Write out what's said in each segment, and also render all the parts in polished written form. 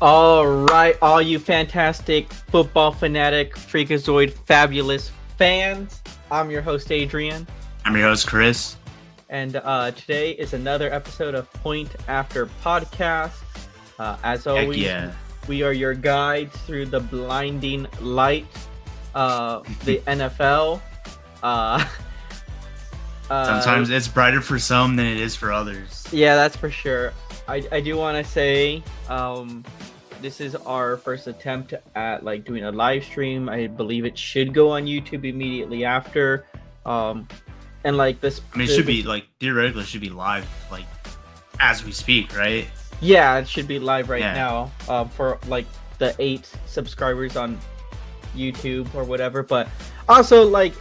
All right, all you fantastic football fanatic, freakazoid, fabulous fans. I'm your host, Adrian, I'm your host, Chris. and today is another episode of Point After Podcast. As Heck always, yeah. we are your guides through the blinding light, the NFL. Uh, Sometimes it's brighter for some than it is for others. yeah, that's for sure. I do want to say, this is our first attempt at like doing a live stream. I believe it should go on YouTube immediately after. And like this, I mean, it should be like theoretically, it should be live, like as we speak, right? yeah, it should be live right Yeah. now. For like the 8 subscribers on YouTube or whatever. But also like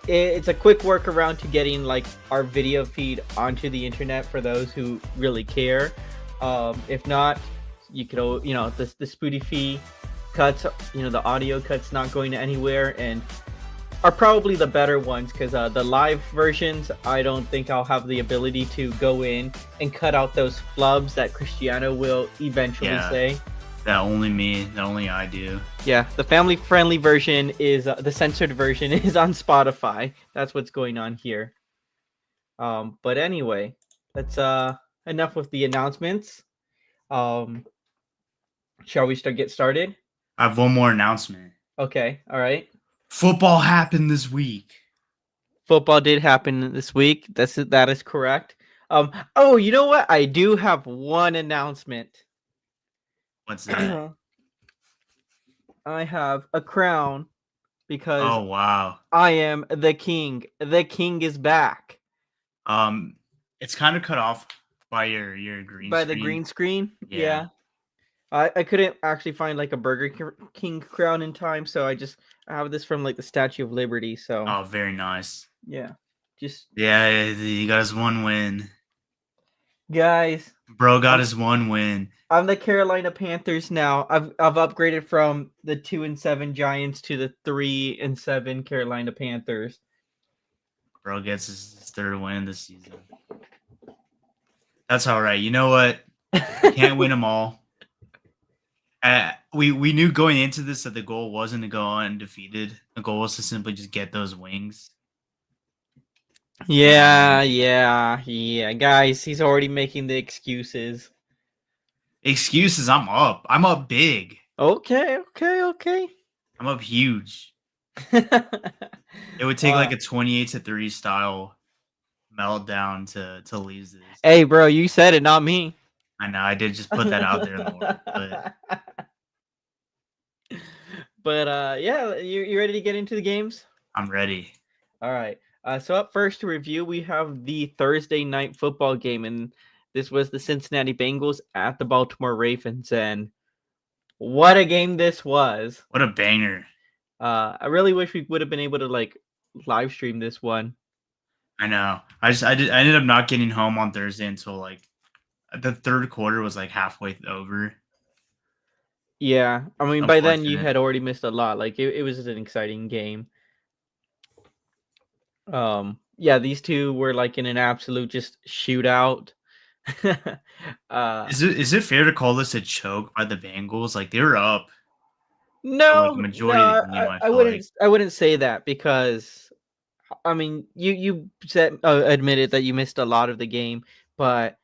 it's a quick workaround to getting like our video feed onto the internet for those who really care. If not, you could, the Spotify cuts, the audio cuts not going anywhere and are probably the better ones because the live versions, I don't think I'll have the ability to go in and cut out those flubs that Cristiano will eventually say. That only I do. Yeah, the family-friendly version is the censored version is on Spotify. That's what's going on here. But anyway, that's enough with the announcements. Shall we get started? I have one more announcement. Okay, all right. Football happened this week. Football did happen this week. That is correct. Oh, you know what? I do have one announcement. What's that? I have a crown because Oh wow. I am the king. The king is back. It's kind of cut off by your green By screen. the green screen. Yeah. I couldn't actually find like a Burger King crown in time, so I have this from like the Statue of Liberty. So Oh, very nice. yeah, Yeah, he got his one win. Guys, Bro got his one win. I'm the Carolina Panthers now. I've upgraded from the 2-7 Giants to the 3-7 Carolina Panthers. Bro gets his third win this season. That's all right. You know what? Can't win them all. We knew going into this that the goal wasn't to go undefeated. The goal was to simply just get those wings. Yeah. Guys, he's already making the excuses. Excuses, I'm up. I'm up big. Okay. I'm up huge. It would take like a 28-3 style meltdown to lose this. Hey, bro, you said it, not me. I know. I did just put that out there in the world, but yeah, you ready to get into the games? I'm ready. All right. So up first to review, we have the Thursday night football game, and this was the Cincinnati Bengals at the Baltimore Ravens, and what a game this was! What a banger! I really wish we would have been able to like live stream this one. I know. I ended up not getting home on Thursday until like the third quarter was like halfway over. Yeah, I mean by then you had already missed a lot. Like it was an exciting game. Yeah, these two were like in an absolute just shootout. Is it fair to call this a choke by the Bengals? Like they were up. No, like, majority of the game, I wouldn't say that because I mean you said admitted that you missed a lot of the game, but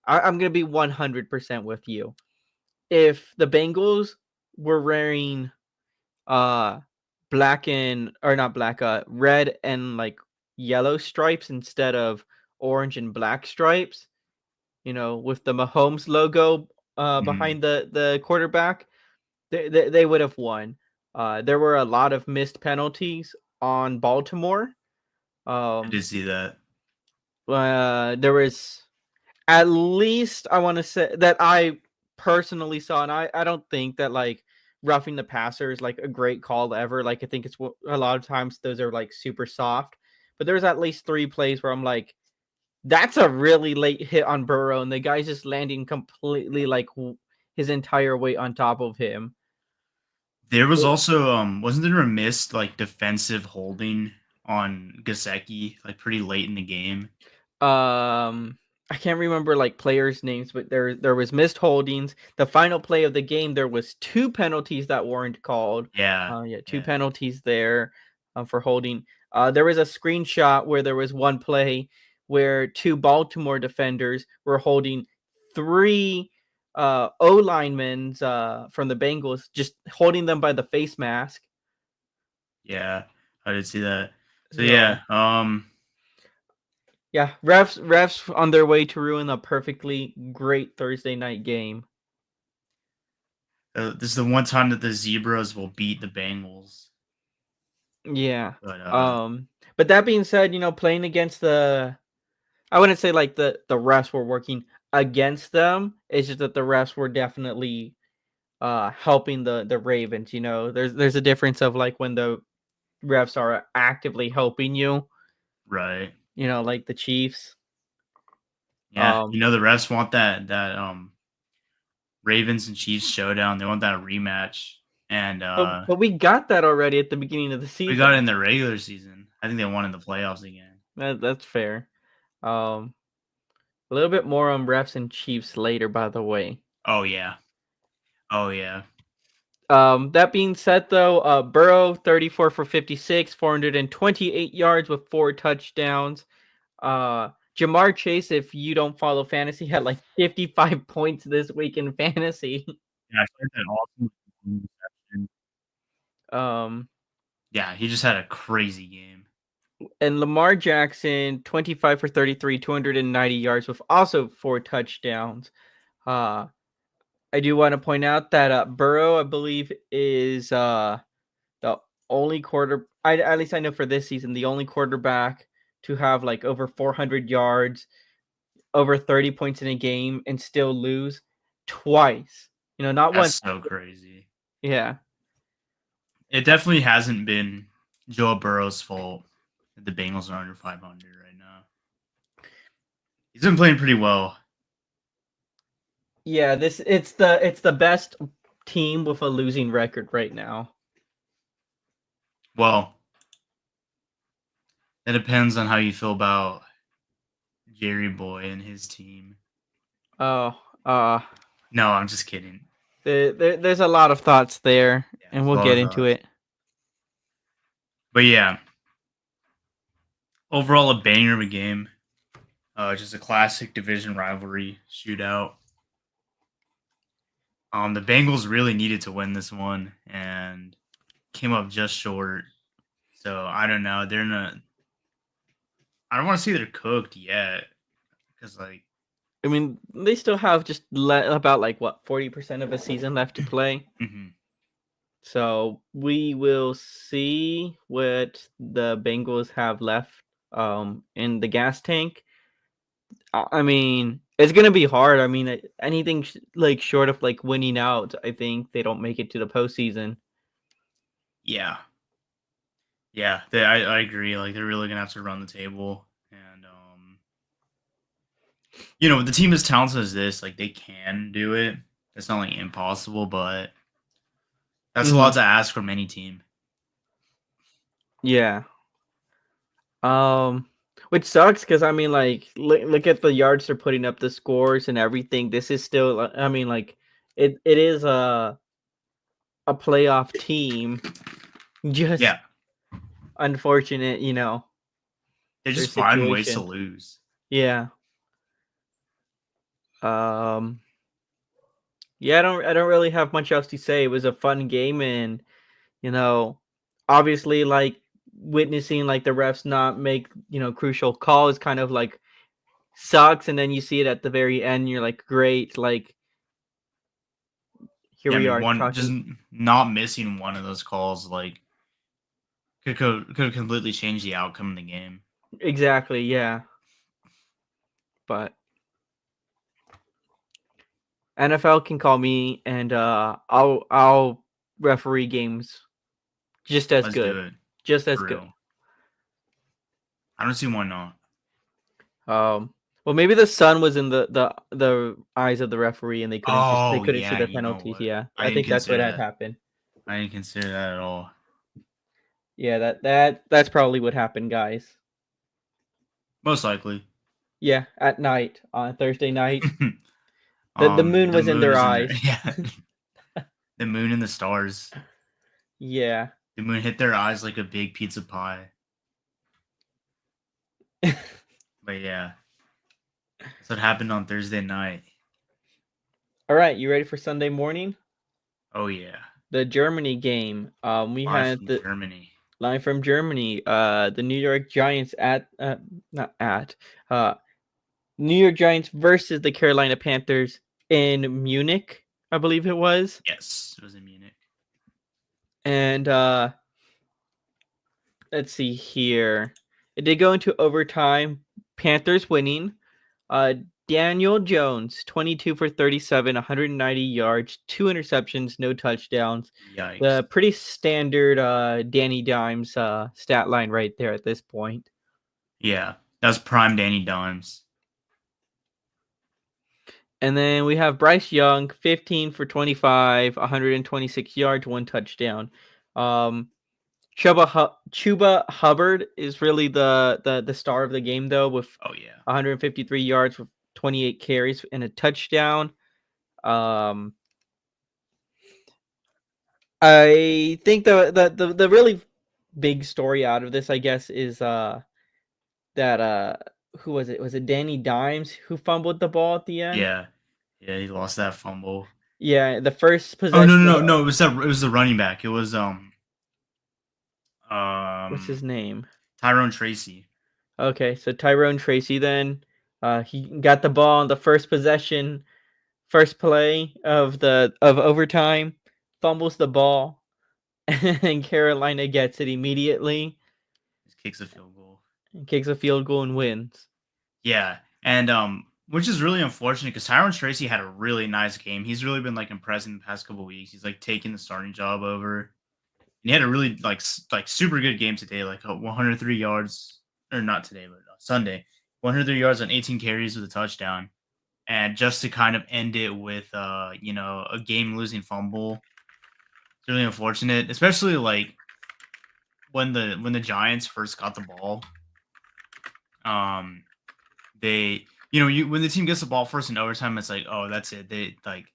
I'm gonna be 100% with you. If the Bengals were wearing red and like yellow stripes instead of orange and black stripes, with the Mahomes logo behind the quarterback, they would have won. There were a lot of missed penalties on Baltimore. I did see that. There was at least, I want to say, that I personally saw, and I don't think that like roughing the passer is like a great call ever. Like I think it's a lot of times those are like super soft, but there's at least 3 plays where I'm like, that's a really late hit on Burrow, and the guy's just landing completely like his entire weight on top of him. There was also wasn't there a missed like defensive holding on Gesicki like pretty late in the game? I can't remember like players' names, but there was missed holdings. The final play of the game, there was 2 penalties that weren't called. Yeah. Yeah, 2 Yeah. penalties there for holding. There was a screenshot where there was one play where 2 Baltimore defenders were holding 3 O linemen from the Bengals, just holding them by the face mask. Yeah. I did see that. So So yeah, yeah, refs on their way to ruin a perfectly great Thursday night game. this is the one time that the Zebras will beat the Bengals. Yeah. But But that being said, playing against I wouldn't say like the refs were working against them. It's just that the refs were definitely helping the Ravens. There's a difference of like when the refs are actively helping you. right. Like the Chiefs. Yeah, Um, the refs want that Ravens and Chiefs showdown. They want that rematch, and but we got that already at the beginning of the we got it season. in the regular season. I think they won in the playoffs again. That's fair. Um, a little bit more on refs and Chiefs later, by the way. Oh yeah, oh yeah. That being said, though, Burrow 34 for 56, 428 yards with 4 touchdowns. Jamar Chase, if you don't follow fantasy, had like 55 points this week in fantasy. Yeah, I heard that awesome reception. Um, Yeah, he just had a crazy game. and Lamar Jackson 25 for 33, 290 yards with also 4 touchdowns. Uh, I do want to point out that Burrow, I believe, is the only at least I know for this season, the only quarterback to have like over 400 yards, over 30 points in a game, and still lose twice. Not That's once. so crazy. Yeah. It definitely hasn't been Joe Burrow's fault that the Bengals are under 500 right now. He's been playing pretty well. Yeah, it's the best team with a losing record right now. Well, it depends on how you feel about Jerry Boy and his team. Oh, No, I'm just kidding. there's a lot of thoughts there, Yeah, and there's a we'll lot get of into thoughts. it. But yeah, overall a banger of a game. Just a classic division rivalry shootout. The Bengals really needed to win this one and came up just short. So I don't know. They're not. I don't want to say they're cooked yet because like I mean, they still have just about like what 40% of a season left to play. mhm. So we will see what the Bengals have left in the gas tank. I mean, it's gonna be hard. I mean, anything like short of like winning out, I think they don't make it to the postseason. Yeah, yeah. I agree. Like they're really gonna have to run the table, and with the team as talented as this, like they can do it. It's not like impossible, but that's a Hmm. lot to ask from any team. Yeah. Which sucks because I mean, like, look at the yards they're putting up, the scores and everything. This is still, I mean, like, it is a playoff team. Just Yeah, unfortunate, they their just find ways to situation. lose. Yeah. Um. Yeah, I don't really have much else to say. It was a fun game, and you know, obviously, like witnessing like the refs not make crucial calls kind of like sucks, and then you see it at the very end. You're like, great, like here Yeah, I we mean, are one just talking. not missing one of those calls like could completely change the outcome of the game. Exactly, yeah. But NFL can call me, and I'll referee games just as Let's do good, it just as for good. real. I don't see why not. Well, maybe the sun was in the eyes of the referee, and they Oh couldn't see yeah, the you know penalties. what? Yeah, I I didn't think that's what consider had that. happened. I didn't consider that at all. Yeah, that's probably what happened, guys. Most likely. Yeah, at night on Thursday night. The moon The was in moon their was in there. eyes. Yeah, the moon and the stars. Yeah. The moon hit their eyes like a big pizza pie. But yeah, that's what happened on Thursday night. All right, you ready for Sunday morning? Oh yeah, The Germany game. We live had from the Germany. line from Germany. The New York Giants at not at uh New York Giants versus the Carolina Panthers in Munich, I believe it was. Yes, it was in Munich. And let's see here. It did go into overtime. Panthers winning. Uh, Daniel Jones, 22 for 37, 190 yards, two interceptions, no touchdowns. Yikes. The pretty standard Danny Dimes stat line right there at this point. Yeah, that's prime Danny Dimes. And then we have Bryce Young, 15 for 25, 126 yards, one touchdown. Um, Chuba Hubbard is really the star of the game though, with Oh yeah, 153 yards with 28 carries and a touchdown. Um, I think the really big story out of this, I guess, is that who was it? Was it Danny Dimes who fumbled the ball at the end? yeah, yeah. He lost that fumble. Yeah, the first Oh no, possession no, of no, no! It was the running back. It was what's his name? Tyrone Tracy. Okay, so Tyrone Tracy then he got the ball on the first possession, first play of overtime, fumbles the ball, and Carolina gets it immediately Just kicks a field goal. and kicks a field goal and wins. Yeah, and which is really unfortunate because Tyrone Tracy had a really nice game. He's really been like impressing the past couple weeks. He's like taking the starting job over, and he had a really like super good game today, like 103 yards, or not today, but Sunday, 103 yards on 18 carries with a touchdown, and just to kind of end it with a game losing fumble. It's really unfortunate, especially like when the Giants first got the ball. Um, they when the team gets the ball first in overtime, it's like, oh, that's it. They like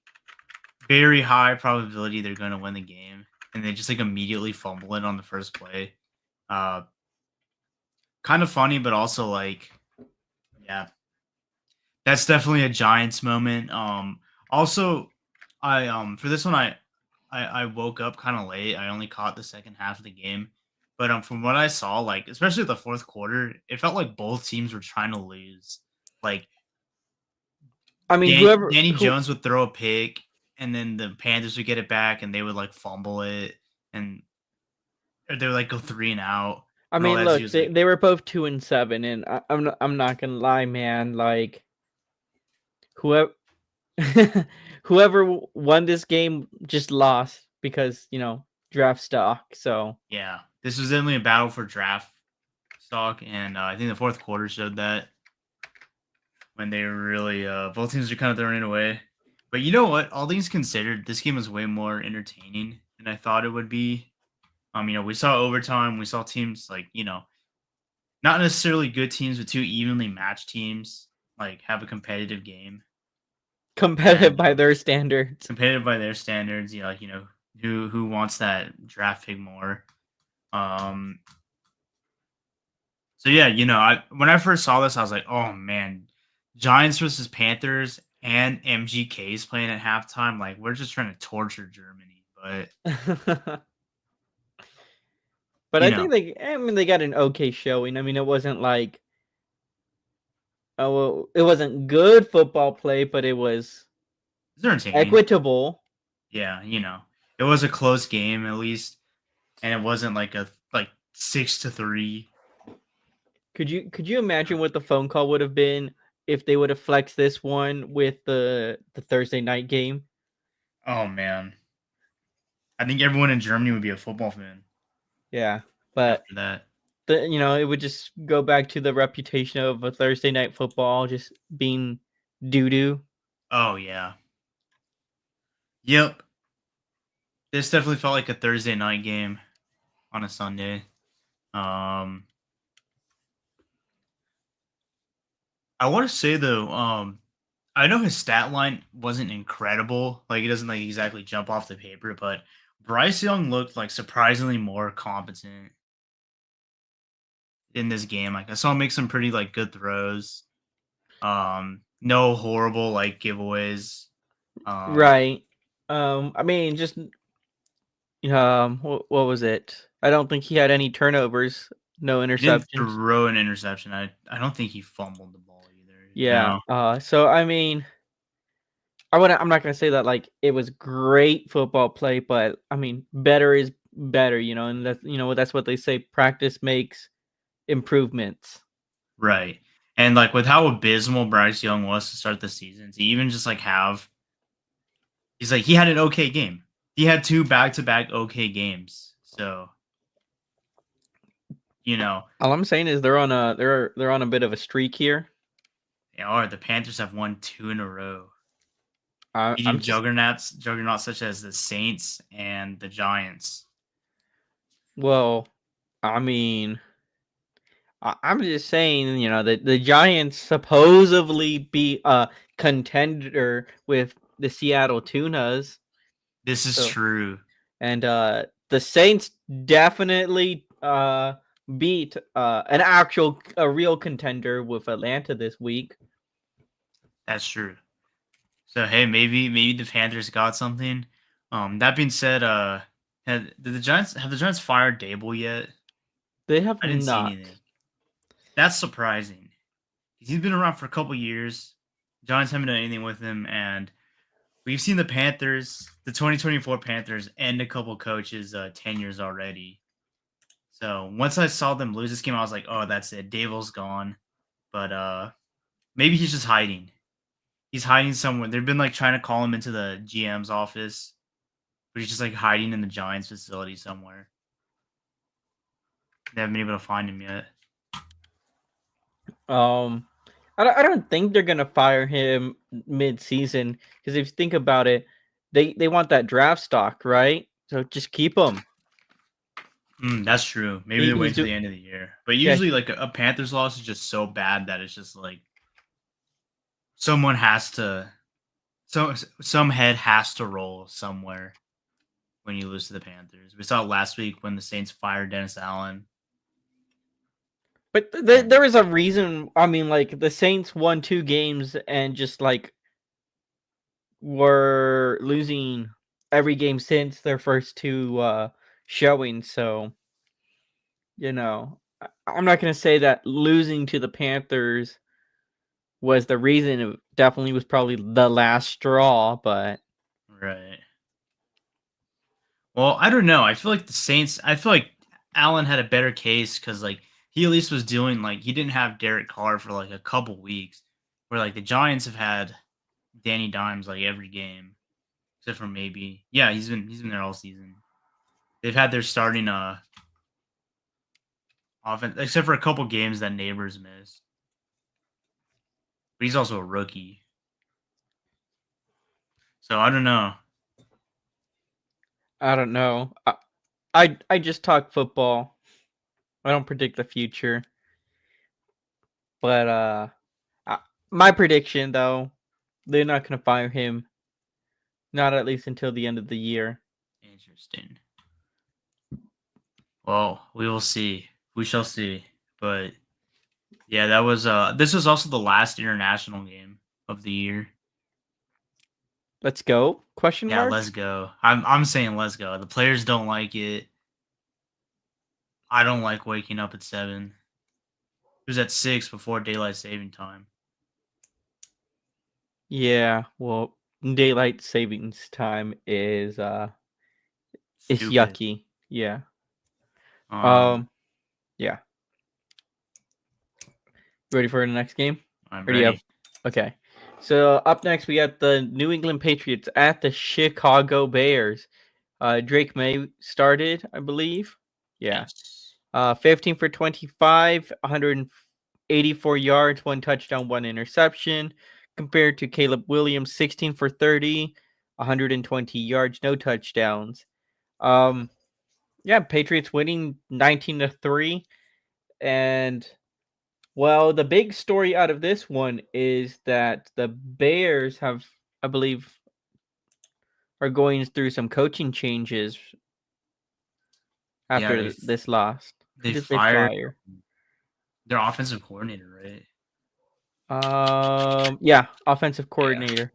very high probability they're going to win the game, and they just like immediately fumble it on the first play. Uh, Kind of funny, but also like, yeah, that's definitely a Giants moment. Also, I for this one, I woke up kind of late. I only caught the second half of the game, but from what I saw, like especially the fourth quarter, it felt like both teams were trying to lose. Like I mean, whoever Danny who Jones would throw a pick, and then the Panthers would get it back, and they would like fumble it, and or they would like go 3 and out, I and all mean, that. So he look, was like, they were both 2-7, and I'm not gonna lie, man. Like whoever whoever won this game just lost because draft stock. So yeah, this was definitely a battle for draft stock, and I think the fourth quarter showed that when they were really both teams are kind of throwing it away. But you know what? All things considered, this game was way more entertaining than I thought it would be. We saw overtime. We saw teams like not necessarily good teams, but two evenly matched teams like have a competitive game competitive and by their standards. competitive by their standards. Who wants that draft pick more. Um, so yeah, I when I first saw this, I was like, oh man, Giants versus Panthers and MGK's playing at halftime. Like we're just trying to torture Germany, but But you I know, think I mean, they got an okay showing. I mean, it wasn't like, oh, well, it wasn't good football play, but it was it's entertaining. equitable. Yeah, it was a close game at least, and it wasn't like a like 6-3. Could you imagine what the phone call would have been if they would have flexed this one with the Thursday night game? Oh man, I think everyone in Germany would be a football fan Yeah, but after that. it would just go back to the reputation of a Thursday night football just being doo doo. Oh yeah, yep. This definitely felt like a Thursday night game on a Sunday. Um, I want to say though, I know his stat line wasn't incredible. Like he doesn't like exactly jump off the paper, but Bryce Young looked like surprisingly more competent in this game. Like I saw him make some pretty like good throws. No horrible like giveaways. Um, Right. I mean, just what was it? I don't think he had any turnovers, no he didn't interceptions. throw an interception. I don't think he fumbled the ball either. Yeah. No, So I mean, I'm not gonna say that like it was great football play, but I mean, better is better, and that's what they say. Practice makes improvements. right. And like with how abysmal Bryce Young was to start the season, to even just like have he's like he had an okay game. He had two back to back okay games. So, you know, All I'm saying is they're on a bit of a streak here. or the Panthers have won two in a row. I'm Beating just juggernauts such as the Saints and the Giants. well, I mean, I'm just saying, that the Giants supposedly be a contender with the Seattle Tunas. This is So, true. and the Saints definitely beat a real contender with Atlanta this week. That's true. So hey, maybe the Panthers got something. That being said, did the Giants fired Dable yet? They have I didn't see not. anything. That's surprising. He's been around for a couple years. Giants haven't done anything with him, and we've seen the Panthers, the 2024 Panthers, end a couple coaches' tenures already. So once I saw them lose this game, I was like, "Oh, that's it. Dable's gone." But maybe he's just hiding. He's hiding somewhere. They've been like trying to call him into the GM's office, but he's just like hiding in the Giants facility somewhere. They haven't been able to find him yet. Um, I don't think they're gonna fire him mid-season because if you think about it, they want that draft stock, right? So just keep him. That's true. Maybe they're He's waiting to do the end of the year. But yeah. usually, like a Panthers loss is just so bad that it's just like someone has to, so some head has to roll somewhere when you lose to the Panthers. We saw it last week when the Saints fired Dennis Allen. But And there is a reason. I mean, like the Saints won 2 games and just like were losing every game since their first two showings. So I'm not gonna say that losing to the Panthers was the reason. It definitely was probably the last straw, but right. Well, I don't know. I feel like the Saints. I feel like Allen had a better case because like he at least was doing like he didn't have Derek Carr for like a couple weeks, where like the Giants have had Danny Dimes like every game except for maybe he's been there all season. They've had their starting offense except for a couple games that Neighbors missed, but he's also a rookie, so I don't know. I don't know. I just talk football. I don't predict the future. But my prediction though, they're not gonna fire him. Not at least until the end of the year. Interesting. Well, we will see. We shall see. But yeah, that was this was also the last international game of the year. Let's go? Question Yeah, mark? let's go. I'm saying let's go. The players don't like it. I don't like waking up at 7. It was at 6 before daylight saving time. Yeah. Well, daylight savings time is Stupid. yucky. Yeah. Um, Um. Yeah. Ready for the next game? I'm Or do you have? ready. Okay. So up next we got the New England Patriots at the Chicago Bears. Drake May started, I believe. Yeah. Yes. 15 for 25, 184 yards, 1 touchdown, 1 interception, compared to Caleb Williams, 16 for 30, 120 yards, no touchdowns. Um, yeah, Patriots winning 19-3, and Well, the big story out of this one is that the Bears have, I believe, are going through some coaching changes Yeah, after this loss. Who they did they fired fire? their offensive coordinator, right? Yeah, offensive Yeah. coordinator.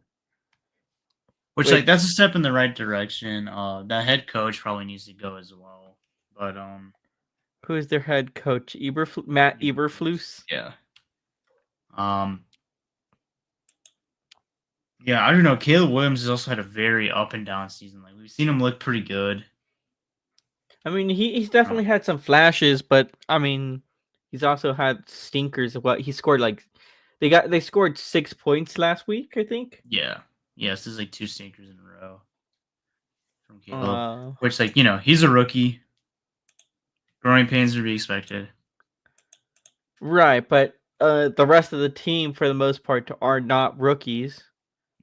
Which like Which that's a step in the right direction. That head coach probably needs to go as well. But who is their head coach? Matt Eberflus. Eberflus. Yeah. Um yeah, I don't know. Caleb Williams has also had a very up and down season. Like we've seen him look pretty good. I mean, he's Uh, definitely had some flashes, but I mean, he's also had stinkers. What he scored like they scored 6 points last week, I think. yeah. Yeah, this is like two stinkers in a row from Caleb. Uh, Which like, he's a rookie. Growing pains are to be expected. right, but the rest of the team, for the most part, are not rookies.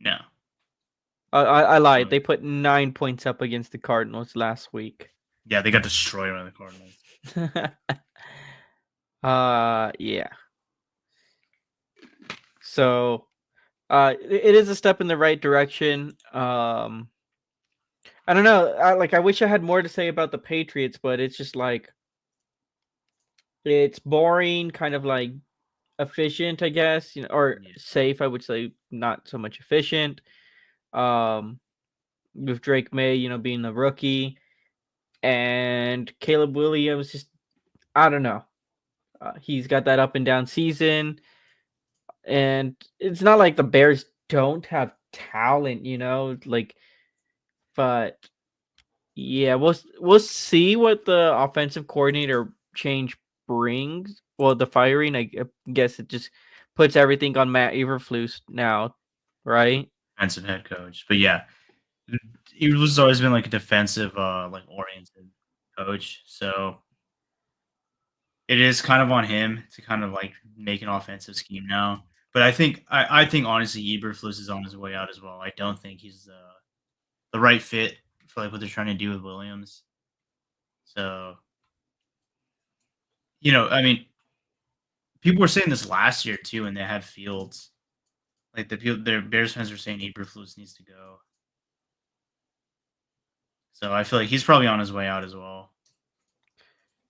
No. I lied. But, They put 9 points up against the Cardinals last week. yeah, they got destroyed by the Cardinals. Yeah. So, it is a step in the right direction. I don't know. I wish I had more to say about the Patriots, but it's just like it's boring, kind of like efficient, I guess, or Yeah. safe. I would say not so much efficient. Um, with Drake May, being the rookie, and Caleb Williams, just I don't know. He's got that up and down season, and it's not like the Bears don't have talent, like, but yeah, we'll see what the offensive coordinator change brings. Well, the firing, I guess it just puts everything on Matt Eberflus now, right? Defensive head coach. But yeah, he was always been like a defensive, like oriented coach. So it is kind of on him to kind of like make an offensive scheme now. But I think honestly Eberflus is on his way out as well. I don't think he's the right fit for like what they're trying to do with Williams. So I mean, people were saying this last year too, and they had Fields. Like their Bears fans were saying Eberflus needs to go. So I feel like he's probably on his way out as well.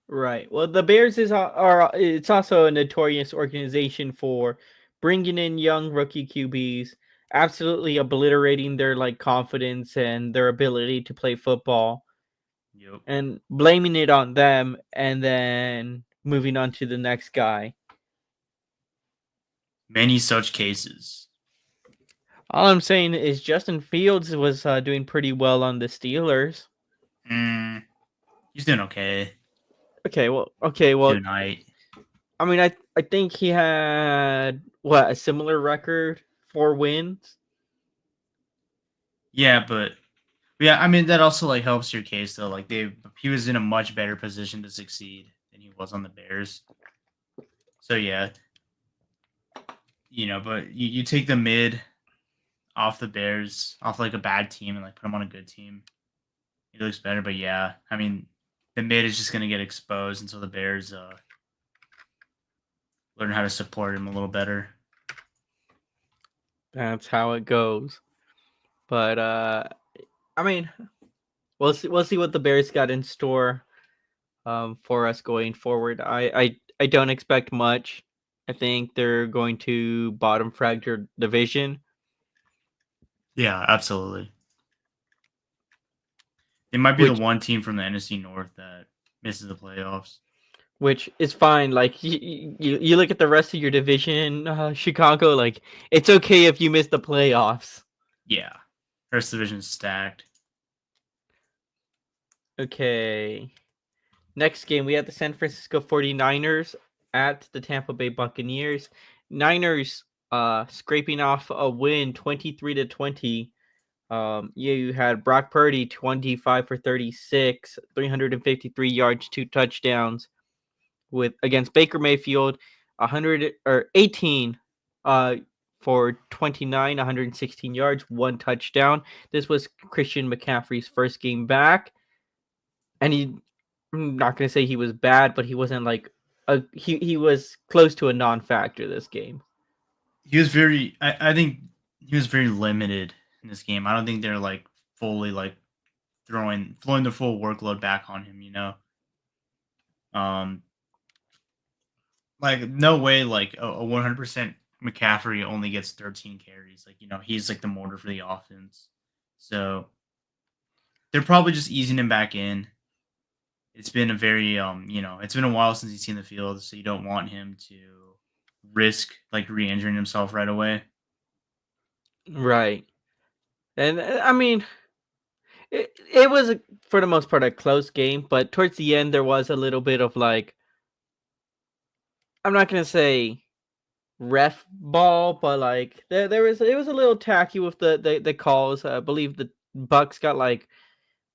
Right. Well, the Bears are it's also a notorious organization for bringing in young rookie QBs, absolutely obliterating their like confidence and their ability to play football, Yep. and blaming it on them, and then moving on to the next guy. Many such cases. All I'm saying is Justin Fields was doing pretty well on the Steelers. He's doing okay Okay, well, tonight. I mean, I think he had a similar record, 4 wins. Yeah, but yeah, I mean that also like helps your case though. Like he was in a much better position to succeed than he was on the Bears. So yeah, but you take the mid off the Bears, off like a bad team, and like put him on a good team. He looks better, but yeah, I mean the mid is just gonna get exposed until the Bears learn how to support him a little better. That's how it goes. But I mean, we'll see what the Bears got in store for us going forward. I don't expect much. I think they're going to bottom fracture division, Yeah, absolutely. They might be the which one team from the NFC North that misses the playoffs. which is fine. Like you look at the rest of your division, Chicago. Like it's okay if you miss the playoffs. Yeah, first division's stacked. Okay. Next game, we have the San Francisco 49ers at the Tampa Bay Buccaneers. Niners scraping off a win 23-20. You had Brock Purdy 25 for 36, 353 yards, 2 touchdowns with against Baker Mayfield 100 or 18 for 29, 116 yards, 1 touchdown. This was Christian McCaffrey's first game back, and I'm not going to say he was bad, but he wasn't like he was close to a non-factor this game. He was very. I think he was very limited in this game. I don't think they're like fully like throwing the full workload back on him. Um, like no way. Like a 100% McCaffrey only gets 13 carries. Like he's like the motor for the offense. So they're probably just easing him back in. It's been a very it's been a while since he's seen the field, so you don't want him to risk like re-injuring himself right away. Right. And I mean, it was for the most part a close game, but towards the end there was a little bit of like, I'm not gonna say ref ball, but like there was, it was a little tacky with the calls. I believe the Bucks got like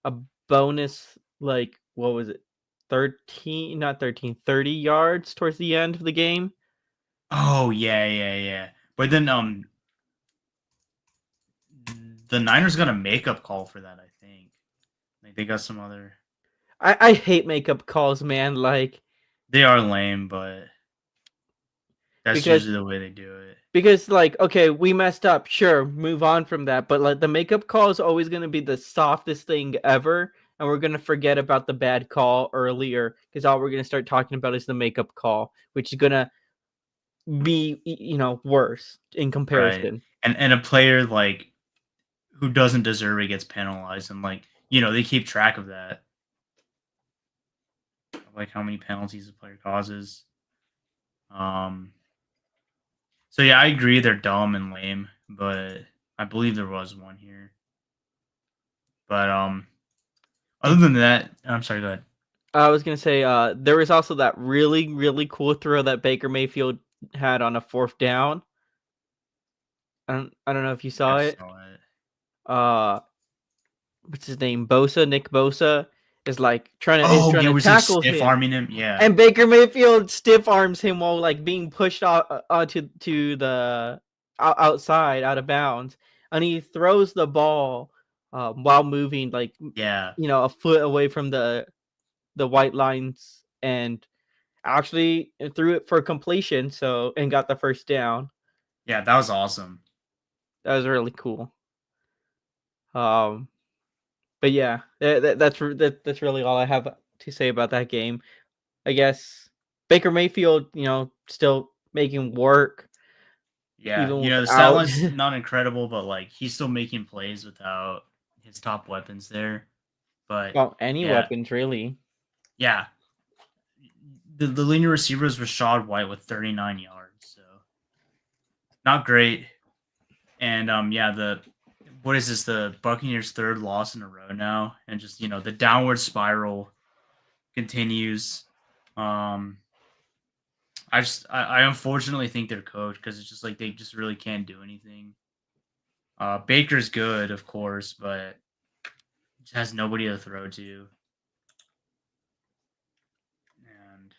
a bonus, like what was it, 13, not 13, 30 yards towards the end of the game. Oh yeah, yeah, yeah. But then the Niners got a makeup call for that, I think. Like they got some other. I hate makeup calls, man. Like They are lame, but that's because usually the way they do it. like, okay, we messed up, sure, move on from that, but like the makeup call is always going to be the softest thing ever, and we're going to forget about the bad call earlier because all we're going to start talking about is the makeup call, which is going to be worse in Right. comparison. And a player like who doesn't deserve it gets penalized, and like they keep track of that, like how many penalties a player causes. Um so yeah, I agree they're dumb and lame, but I believe there was one here. But other than that, I'm sorry, go ahead. I was going to say there was also that really really cool throw that Baker Mayfield had on a fourth down. I don't know if you I think I saw it. saw it. uh what's his name, Nick Bosa is like Oh trying yeah, to was he tackle stiff him, arming him? Yeah. and Baker Mayfield stiff arms him while like being pushed onto to the outside, out of bounds, and he throws the ball while moving like Yeah. a foot away from the white lines, and actually threw it for completion, so, and got the first down. Yeah, that was awesome. That was really cool. Um, but yeah, that's really all I have to say about that game. I guess Baker Mayfield, still making work Yeah, even the stat without line's not incredible, but like he's still making plays without his top weapons there. But well, any yeah, weapons really. yeah, the leading receiver was Rashad White with 39 yards, so not great. And yeah, the what is this? The Buccaneers' third loss in a row now, and just the downward spiral continues. Um, I unfortunately think they're coached because it's just like they just really can't do anything. Baker's good, of course, but just has nobody to throw to. And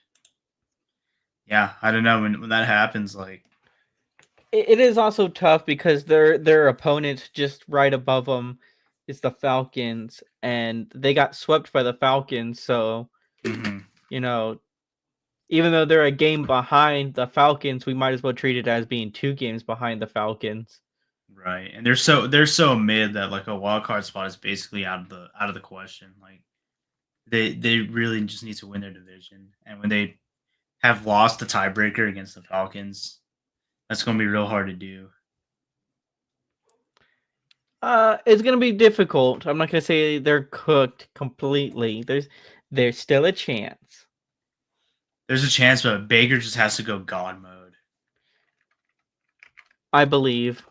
yeah, I don't know when that happens. Like, It is also tough because their opponent just right above them is the Falcons, and they got swept by the Falcons. So mhm, you know, even though they're a game behind the Falcons, we might as well treat it as being 2 games behind the Falcons. right, and they're so mid that like a wild card spot is basically out of the question. Like they really just need to win their division, and when they have lost the tiebreaker against the Falcons, that's going to be real hard to do. It's gonna be difficult. I'm not gonna say they're cooked completely. There's still a chance. There's a chance, but Baker just has to go God mode. I believe.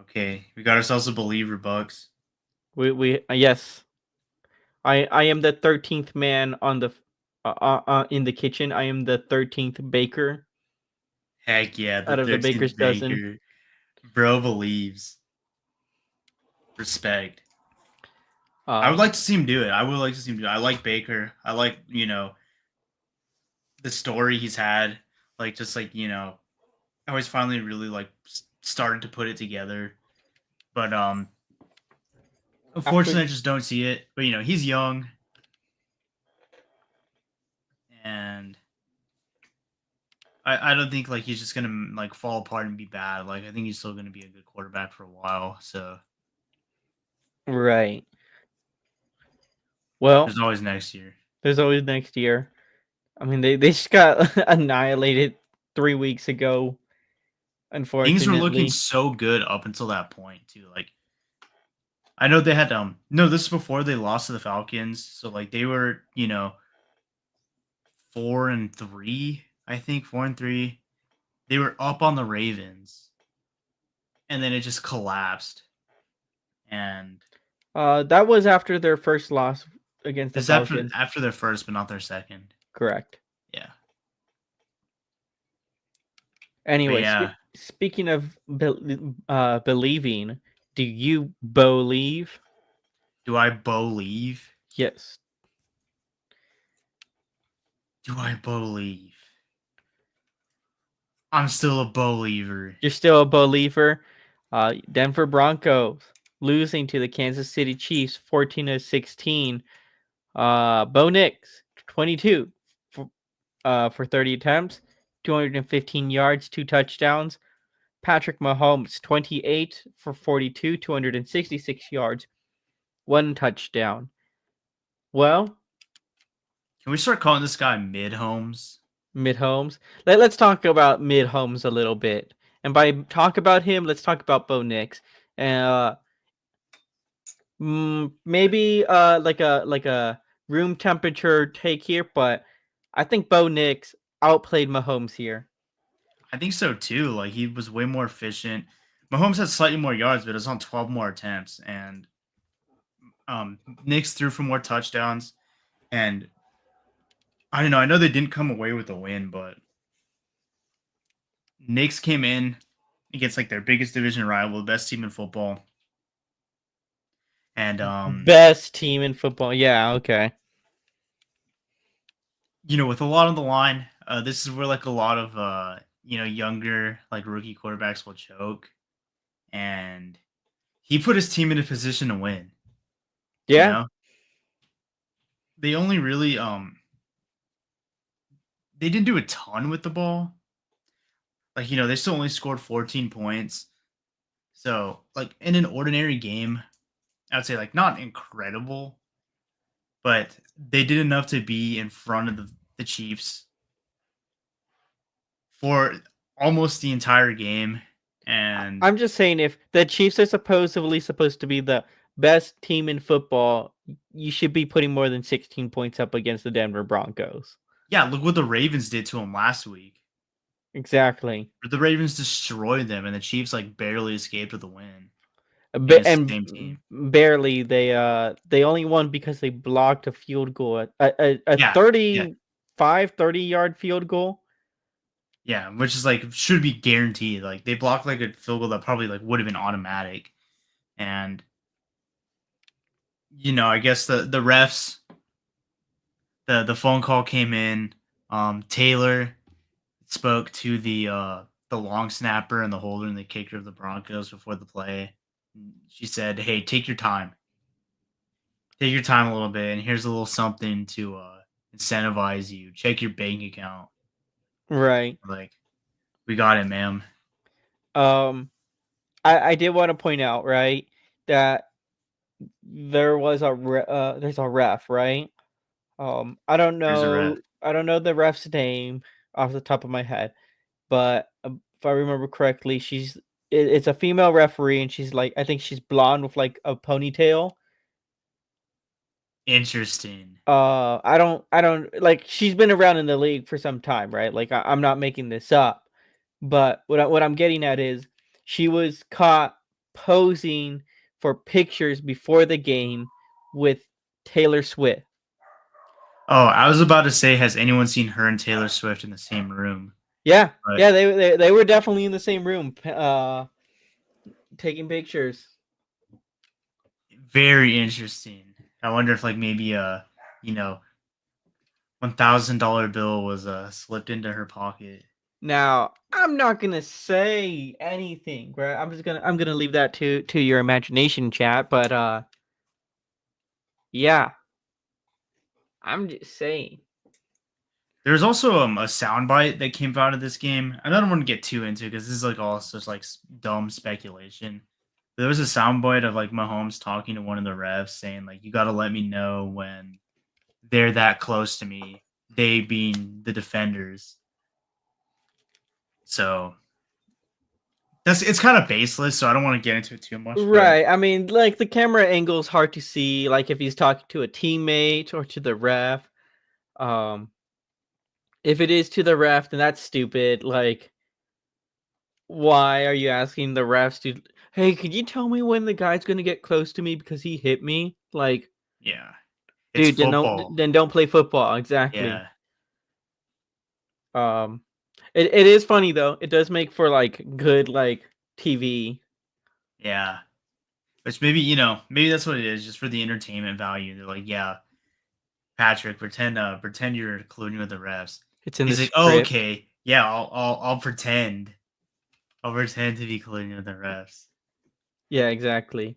Okay, we got ourselves a believer, Bucks. We yes. I am the 13th man on the in the kitchen. I am the 13th baker Heck yeah, the out of the baker's 13th dozen. Baker. Bro believes. Respect. I would Um, like to see him do it. I would like to see him do it. I like Baker. I like, the story he's had. Like, just like, how he's finally really like started to put it together. But after unfortunately I just don't see it. But he's young and I don't think like he's just gonna like fall apart and be bad. Like I think he's still gonna be a good quarterback for a while. So Right. Well, there's always next year. there's always next year. I mean, they just got annihilated 3 weeks ago, Things were looking unfortunately. so good up until that point too. Like I know they had no, this is before they lost to the Falcons. So like they were, 4-3, I think 4-3. They were up on the Ravens and then it just collapsed. And That was after their first loss against the this after Falcons. after their first but not their second. Correct. Yeah. But Anyway, yeah, speaking of believing, do you believe? do I believe? Yes. Do I believe? I'm still a believer. You're still a believer. Denver Broncos losing to the Kansas City Chiefs 14-16. Bo Nix 22 for 30 attempts, 215 yards, 2 touchdowns. Patrick Mahomes 28 for 42, 266 yards, 1 touchdown. Well, Can we start calling this guy Mid Holmes? Mid Holmes. Let's talk about Mid Holmes a little bit. And by talk about him, let's talk about Bo Nix. Maybe like a room temperature take here, but I think Bo Nix outplayed Mahomes here. I think so too. Like he was way more efficient. Mahomes had slightly more yards, but it was on 12 more attempts, and Knicks threw for more touchdowns. And I don't know. I know they didn't come away with a win, but Knicks came in against like their biggest division rival, the best team in football, and Best team in football. Yeah, okay. with a lot on the line. This is where like a lot of younger like rookie quarterbacks will choke, and he put his team in a position to win. You Yeah. know, they only really they didn't do a ton with the ball. Like they still only scored 14 points. So like in an ordinary game, I would say like not incredible, but they did enough to be in front of the Chiefs for almost the entire game. And I'm just saying, if the Chiefs are supposedly supposed to be the best team in football, you should be putting more than 16 points up against the Denver Broncos. yeah, look what the Ravens did to them last week. Exactly. The Ravens destroyed them, and the Chiefs like barely escaped with a win against the same And team. barely they only won because they blocked a field goal, a Yeah, yeah, 30-yard field goal. yeah, which is like should be guaranteed. Like they blocked like a field goal that probably like would have been automatic, and I guess the refs, the phone call came in. Taylor spoke to the long snapper and the holder and the kicker of the Broncos before the play. She said, "Hey, take your time. Take your time a little bit, and here's a little something to incentivize you. Check your bank account." Right. Like, we got it, ma'am. Um, I did want to point out, right, that there's a ref, right? There's a ref. I don't know the ref's name off the top of my head, but if I remember correctly, it's a female referee, and she's like, I think she's blonde with like a ponytail. Interesting. I don't like, she's been around in the league for some time, right? Like I'm not making this up, but what I'm getting at is she was caught posing for pictures before the game with Taylor Swift. Oh, I was about to say, has anyone seen her and Taylor Swift in the same room? Yeah, But yeah, they were definitely in the same room, taking pictures. very interesting. I wonder if like maybe you know $1,000 bill was slipped into her pocket. Now, I'm not gonna say anything, right? I'm gonna leave that to your imagination, chat. But yeah, I'm just saying. There's also a soundbite that came out of this game. I don't want to get too into because this is like all just like dumb speculation. There was a soundbite of like Mahomes talking to one of the refs saying like, "You got to let me know when they're that close to me." They being the defenders. So it's kind of baseless. So I don't want to get into it too much. But Right. I mean, like the camera angle is hard to see. Like if he's talking to a teammate or to the ref. Um, if it is to the ref, then that's stupid. Like, why are you asking the refs to? Hey, could you tell me when the guy's gonna get close to me because he hit me? Like, yeah, it's dude, football. then don't play football. Exactly. Yeah, Um, it is funny though. It does make for like good like TV. yeah. Which maybe maybe that's what it is, just for the entertainment value. They're like, yeah, Patrick, pretend you're colluding with the refs. It's in the He's like, oh, script. okay, yeah, I'll pretend. I'll pretend to be colluding with the refs. Yeah, exactly.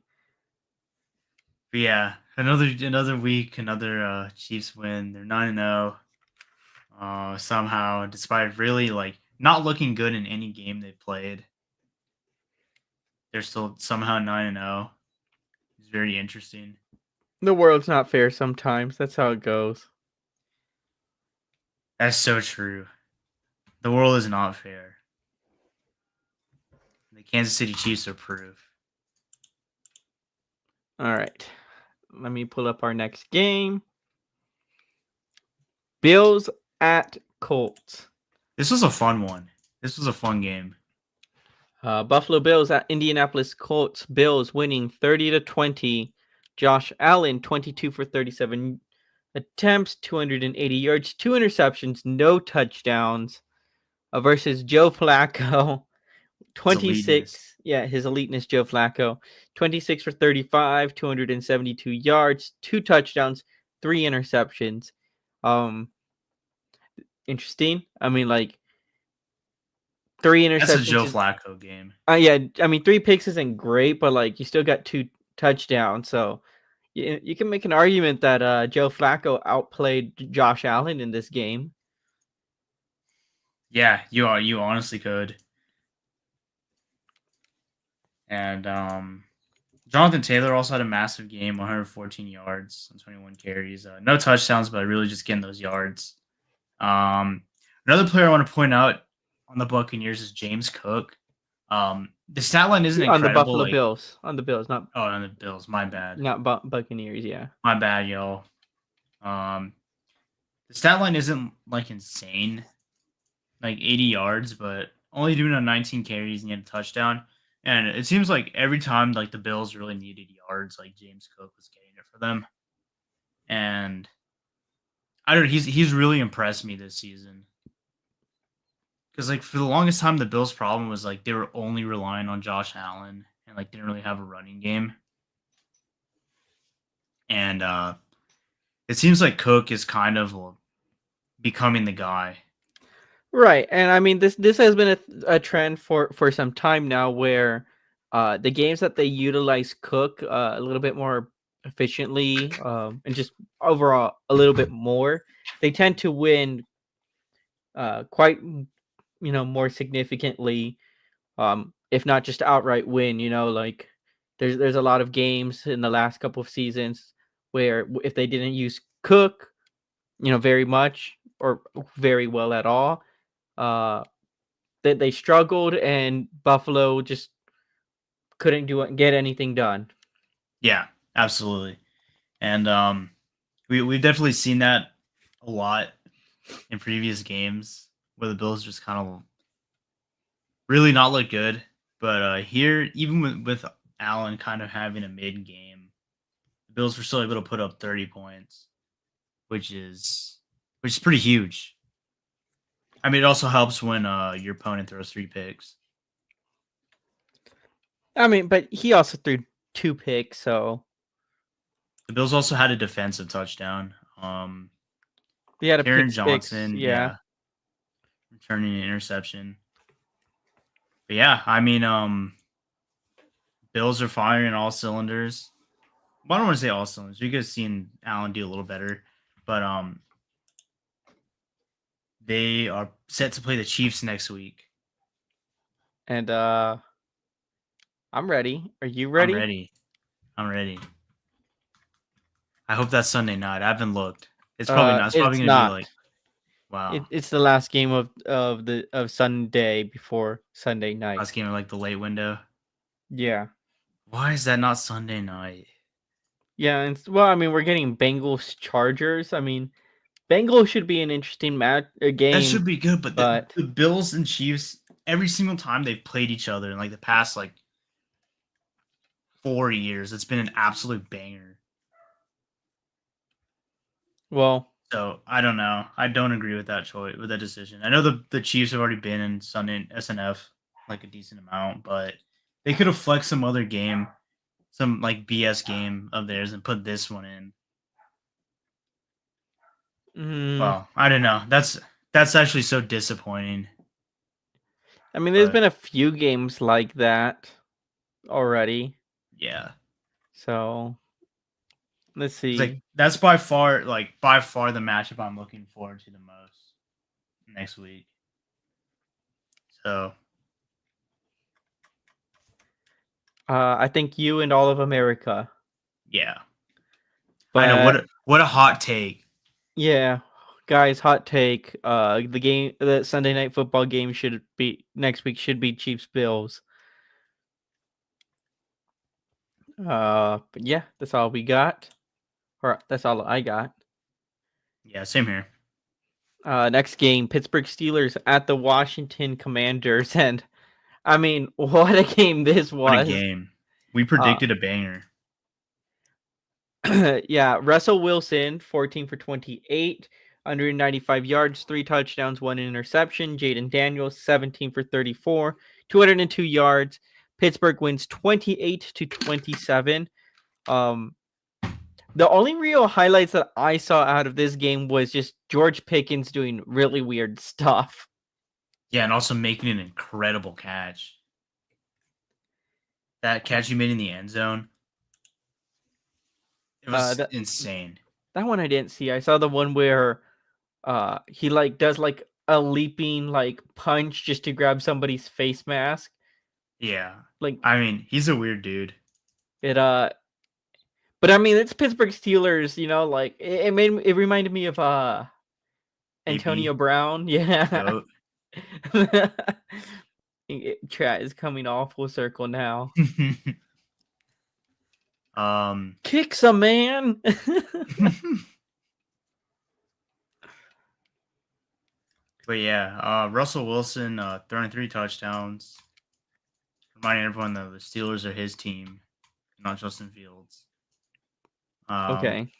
But yeah, another week, another Chiefs win. They're 9-0. Somehow, despite really like not looking good in any game they played, they're still somehow 9-0. It's very interesting. The world's not fair sometimes. That's how it goes. That's so true. The world is not fair. The Kansas City Chiefs are proof. All right. Let me pull up our next game. Bills at Colts. This was a fun one. This was a fun game. Buffalo Bills at Indianapolis Colts. Bills winning 30-20. Josh Allen 22 for 37 attempts, 280 yards, 2 interceptions, no touchdowns. Versus Joe Flacco, His eliteness. 26. Yeah, his eliteness, Joe Flacco, 26 for 35, 272 yards, 2 touchdowns, 3 interceptions. Um, Interesting. I mean, like 3 That's a interceptions Joe is Flacco game. yeah, I mean 3 picks isn't great, but like you still got 2 touchdowns, so you can make an argument that Joe Flacco outplayed Josh Allen in this game. Yeah, you honestly could. And Jonathan Taylor also had a massive game, 114 yards and 21 carries. No touchdowns, but really just getting those yards. Um, Another player I want to point out on the Buccaneers is James Cook. The stat line isn't On the incredible. Buffalo Like, Bills, not oh, on the Bills, my bad, Buccaneers, yeah. my bad, yo. Um, the stat line isn't like insane, like 80 yards, but only doing on 19 carries and he had a touchdown. And it seems like every time like the Bills really needed yards, like James Cook was getting it for them. And I don't know, he's really impressed me this season. Because like for the longest time the Bills' problem was like they were only relying on Josh Allen and like didn't really have a running game. And it seems like Cook is kind of becoming the guy. Right, and I mean this has been a trend for some time now, where the games that they utilize Cook a little bit more efficiently, and just overall a little bit more, they tend to win quite more significantly, if not just outright win. Like there's a lot of games in the last couple of seasons where if they didn't use Cook, very much or very well at all, that they struggled and Buffalo just couldn't get anything done. Yeah, absolutely. And we've definitely seen that a lot in previous games where the Bills just kind of really not look good. But here, even with Allen kind of having a mid game, the Bills were still able to put up 30 points, which is pretty huge. I mean, it also helps when your opponent throws 3 picks. I mean, but he also threw 2 picks, so The Bills also had a defensive touchdown. he had a pick Karen six. Johnson, Yeah. yeah, returning an interception. But yeah, I mean, Bills are firing all cylinders. Well, I don't want to say all cylinders. You guys seen Allen do a little better, but They are set to play the Chiefs next week. And I'm ready. Are you I'm ready? ready. I'm ready. I hope that's Sunday night. I haven't looked. It's probably not. It's probably It's gonna be not. like, wow, It's the last game of Sunday before Sunday night. last game of like the late window. Yeah. Why is that not Sunday night? Yeah, and well, I mean, we're getting Bengals Chargers. I mean, Bengals should be an interesting That game, should be good, but the, but the Bills and Chiefs, every single time they've played each other in like the past like 4 years, it's been an absolute banger. well, So I don't know. I don't agree with that choice, with that decision. I know the Chiefs have already been in Sunday SNF like a decent amount, but they could have flexed some other game, some like BS game of theirs, and put this one in. mm, Well, I don't know. That's actually so disappointing. I mean, there's But been a few games like that already. yeah, So let's it's like see. that's by far the matchup I'm looking forward to the most next week. So I think you and all of America, yeah, I know but what a hot take. yeah, guys, hot take. The Sunday night football game should be next week. Should be Chiefs Bills. But yeah, that's all we got. Or that's all I got. Yeah, same here. Next game, Pittsburgh Steelers at the Washington Commanders, and I mean, what a game this What a was. game. We Uh, predicted a banger. yeah, Russell Wilson, 14 for 28, 195 yards, 3 touchdowns, 1 interception. Jaden Daniels, 17 for 34, 202 yards. Pittsburgh wins 28-27. Um, the only real highlights that I saw out of this game was just George Pickens doing really weird stuff. Yeah, and also making an incredible catch. That catch you made in the end zone, it was That insane. that one I didn't see. I saw the one where he like does like a leaping like punch just to grab somebody's face mask. Yeah. Like I mean, he's a weird dude. it but I mean it's Pittsburgh Steelers, like it reminded me of Antonio AB, Brown. the Yeah. goat. Chat is coming all full circle now. um Kick some man. but yeah, Russell Wilson throwing 3 touchdowns. Reminding everyone that the Steelers are his team, not Justin Fields. Um Okay.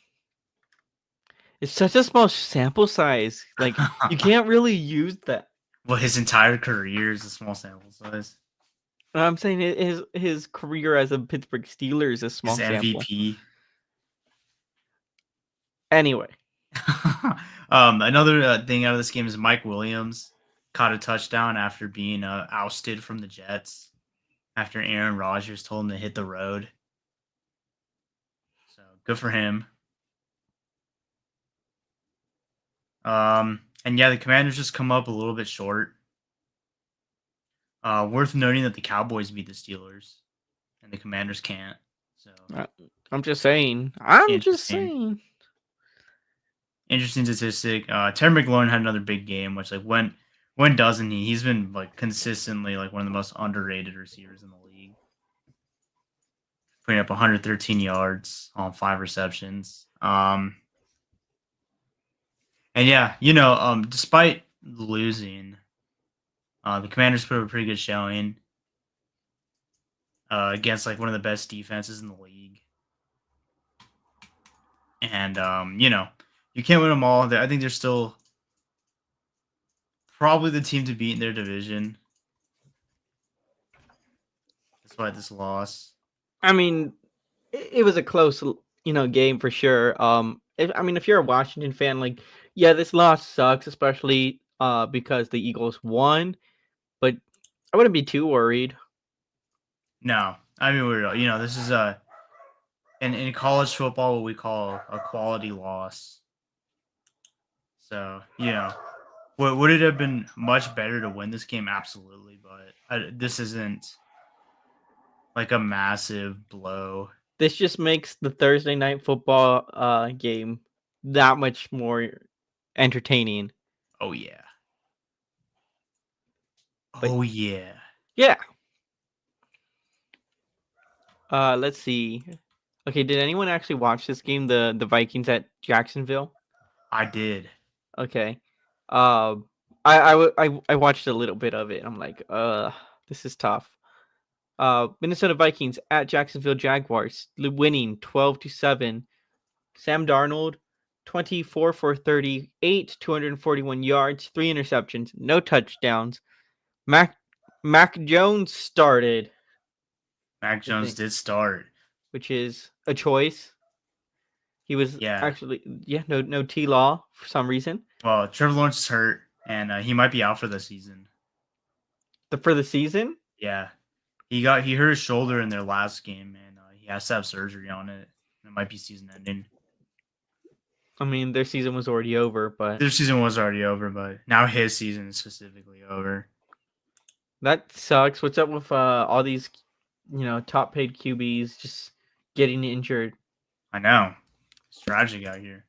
It's such a small sample size. Like you can't really use that. well, his entire career is a small sample size. I'm saying his career as a Pittsburgh Steelers is a His small sample. MVP. Anyway, Another thing out of this game is Mike Williams caught a touchdown after being ousted from the Jets after Aaron Rodgers told him to hit the road. So good for him. And yeah, the Commanders just come up a little bit short. Worth noting that the Cowboys beat the Steelers and the Commanders can't. So I'm just saying. I'm just interesting. saying. Interesting statistic. Terry McLaurin had another big game, which like when doesn't he? He's been like consistently like one of the most underrated receivers in the league. Putting up 113 yards on 5 receptions. And yeah, despite losing, the Commanders put up a pretty good showing against like one of the best defenses in the league. And you can't win them all. I think they're still probably the team to beat in their division, despite this loss. I mean, it was a close, game for sure. If you're a Washington fan, like, yeah, this loss sucks, especially because the Eagles won. But I wouldn't be too worried. No, I mean this is in college football what we call a quality loss. So would it have been much better to win this game? Absolutely, but this isn't like a massive blow. This just makes the Thursday night football game that much more entertaining. Oh yeah. But Oh yeah. yeah, let's see. Okay, did anyone actually watch this game? The Vikings at Jacksonville. I did. Okay, um, I watched a little bit of it. I'm like, this is tough. Minnesota Vikings at Jacksonville Jaguars, winning 12-7. Sam Darnold, 24 for 38, 241 yards, 3 interceptions, no touchdowns. Mac Jones started, Mac I Jones think, did start. which is a choice. He was Yeah. actually no T Law for some reason. Well, Trevor Lawrence is hurt, and he might be out for the season. For the season. Yeah, he hurt his shoulder in their last game, and he has to have surgery on it. It might be season ending. I mean, their season was already over, but Their season was already over, but now his season is specifically over. that sucks. What's up with all these, top paid QBs just getting injured? I know. It's tragic out here.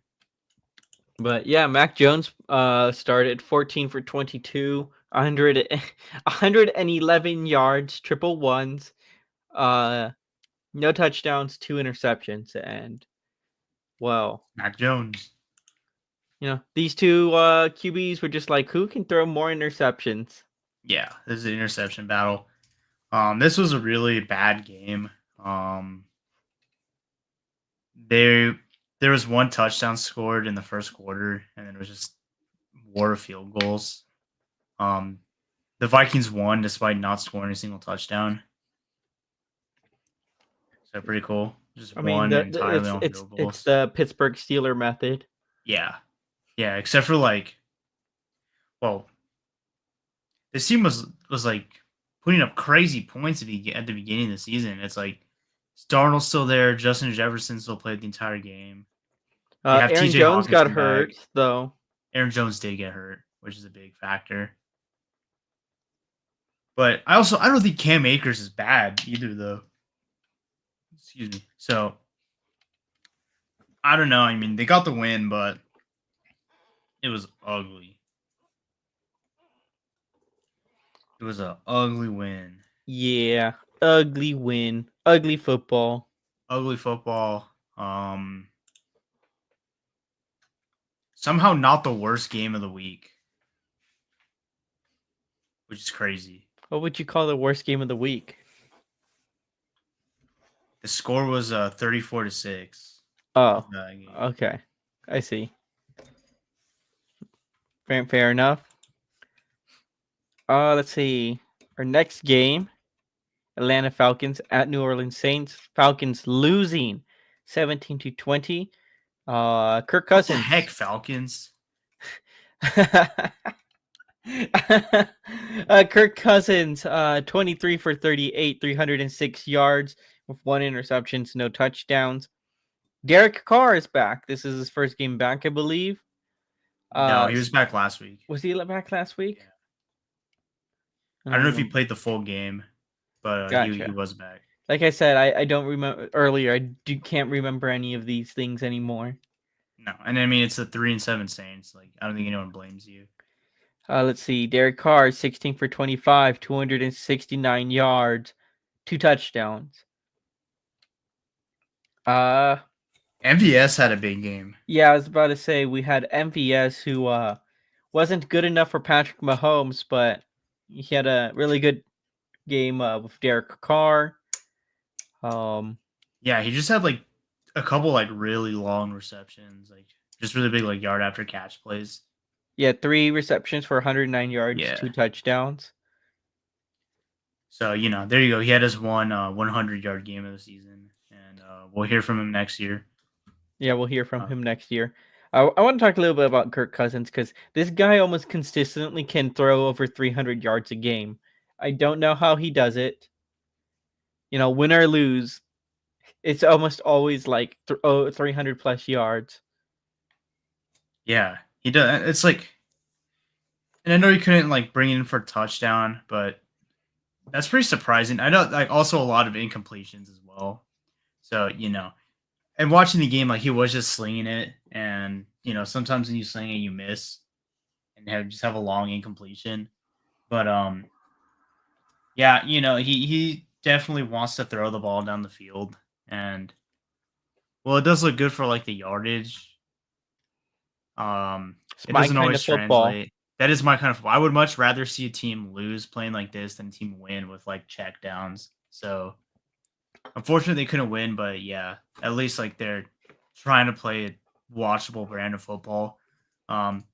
But yeah, Mac Jones started 14 for 22, 111 yards, triple ones, no touchdowns, 2 interceptions, and well, Mac Jones. these two QBs were just like, who can throw more interceptions? Yeah, this is an interception battle. This was a really bad game. There was one touchdown scored in the first quarter, and then it was just war of field goals. The Vikings won despite not scoring a single touchdown. So pretty cool. Just I mean, won entirely on it's field it's goals. the Pittsburgh Steeler method. Yeah, yeah. Except for well, this team was like putting up crazy points at the beginning of the season. It's like Darnold's still there. Justin Jefferson still played the entire game. You have Aaron T.J. Jones got Hawkinson back. hurt though. Aaron Jones did get hurt, which is a big factor. But I don't think Cam Akers is bad either, though. Excuse me. So I don't know. I mean, they got the win, but it was ugly. It was an ugly win. Yeah, ugly win, ugly football. Ugly football. Somehow not the worst game of the week, which is crazy. What would you call the worst game of the week? The score was 34-6. Oh, okay. I see. Fair enough. Let's see. Our next game, Atlanta Falcons at New Orleans Saints. Falcons losing 17-20. Kirk Cousins. What the heck, Falcons? Kirk Cousins, 23 for 38, 306 yards with 1 interception, no touchdowns. Derek Carr is back. This is his first game back, I believe. No, he was back last week. Was he back last week? Yeah. I don't know if he played the full game, but Gotcha. he was back. Like I said, I don't remember earlier. Can't remember any of these things anymore. No, and I mean it's the 3-7 Saints. Like I don't think anyone blames you. Let's see. Derek Carr, 16 for 25, 269 yards, 2 touchdowns. MVS had a big game. Yeah, I was about to say we had MVS who wasn't good enough for Patrick Mahomes, but he had a really good game with Derek Carr. Yeah, he just had like a couple like really long receptions, like just really big like yard after catch plays. Yeah, 3 receptions for 109 yards, 2 touchdowns. So, there you go. He had his 100-yard game of the season, and we'll hear from him next year. Yeah, we'll hear from him next year. I want to talk a little bit about Kirk Cousins because this guy almost consistently can throw over 300 yards a game. I don't know how he does it. Win or lose, it's almost always like 300 plus yards. Yeah, he does. It's like And I know he couldn't like bring it in for a touchdown, but that's pretty surprising. I know like also a lot of incompletions as well. So, and watching the game, like he was just slinging it, and sometimes when you sling it, you miss and have a long incompletion. But yeah, he definitely wants to throw the ball down the field, and well, it does look good for like the yardage. It's It my doesn't kind always of football. translate. That is my kind of. I would much rather see a team lose playing like this than a team win with like check downs. So unfortunately, they couldn't win, but yeah, at least like they're trying to play a watchable brand of football. Um,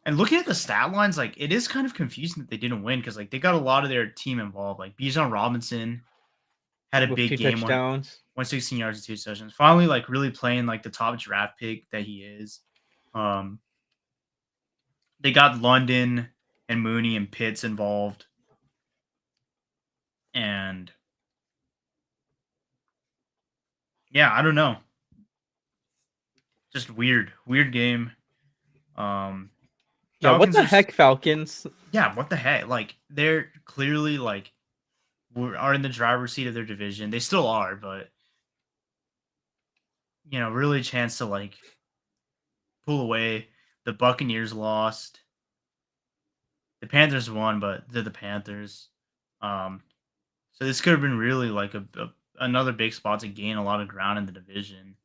and looking at the stat lines, like it is kind of confusing that they didn't win because like they got a lot of their team involved. Like Bijan Robinson had a With big two game, touchdowns. 116 yards and 2 touchdowns. Finally, like really playing like the top draft pick that he is. Um, they got London and Mooney and Pitts involved, and yeah, I don't know, just weird game. Um, Yeah, what Falcons the are heck, Falcons? yeah, what the heck? Like they're clearly like are in the driver's seat of their division. They still are, but really a chance to like pull away. The Buccaneers lost. The Panthers won, but they're the Panthers. Um, so this could have been really like another big spot to gain a lot of ground in the division,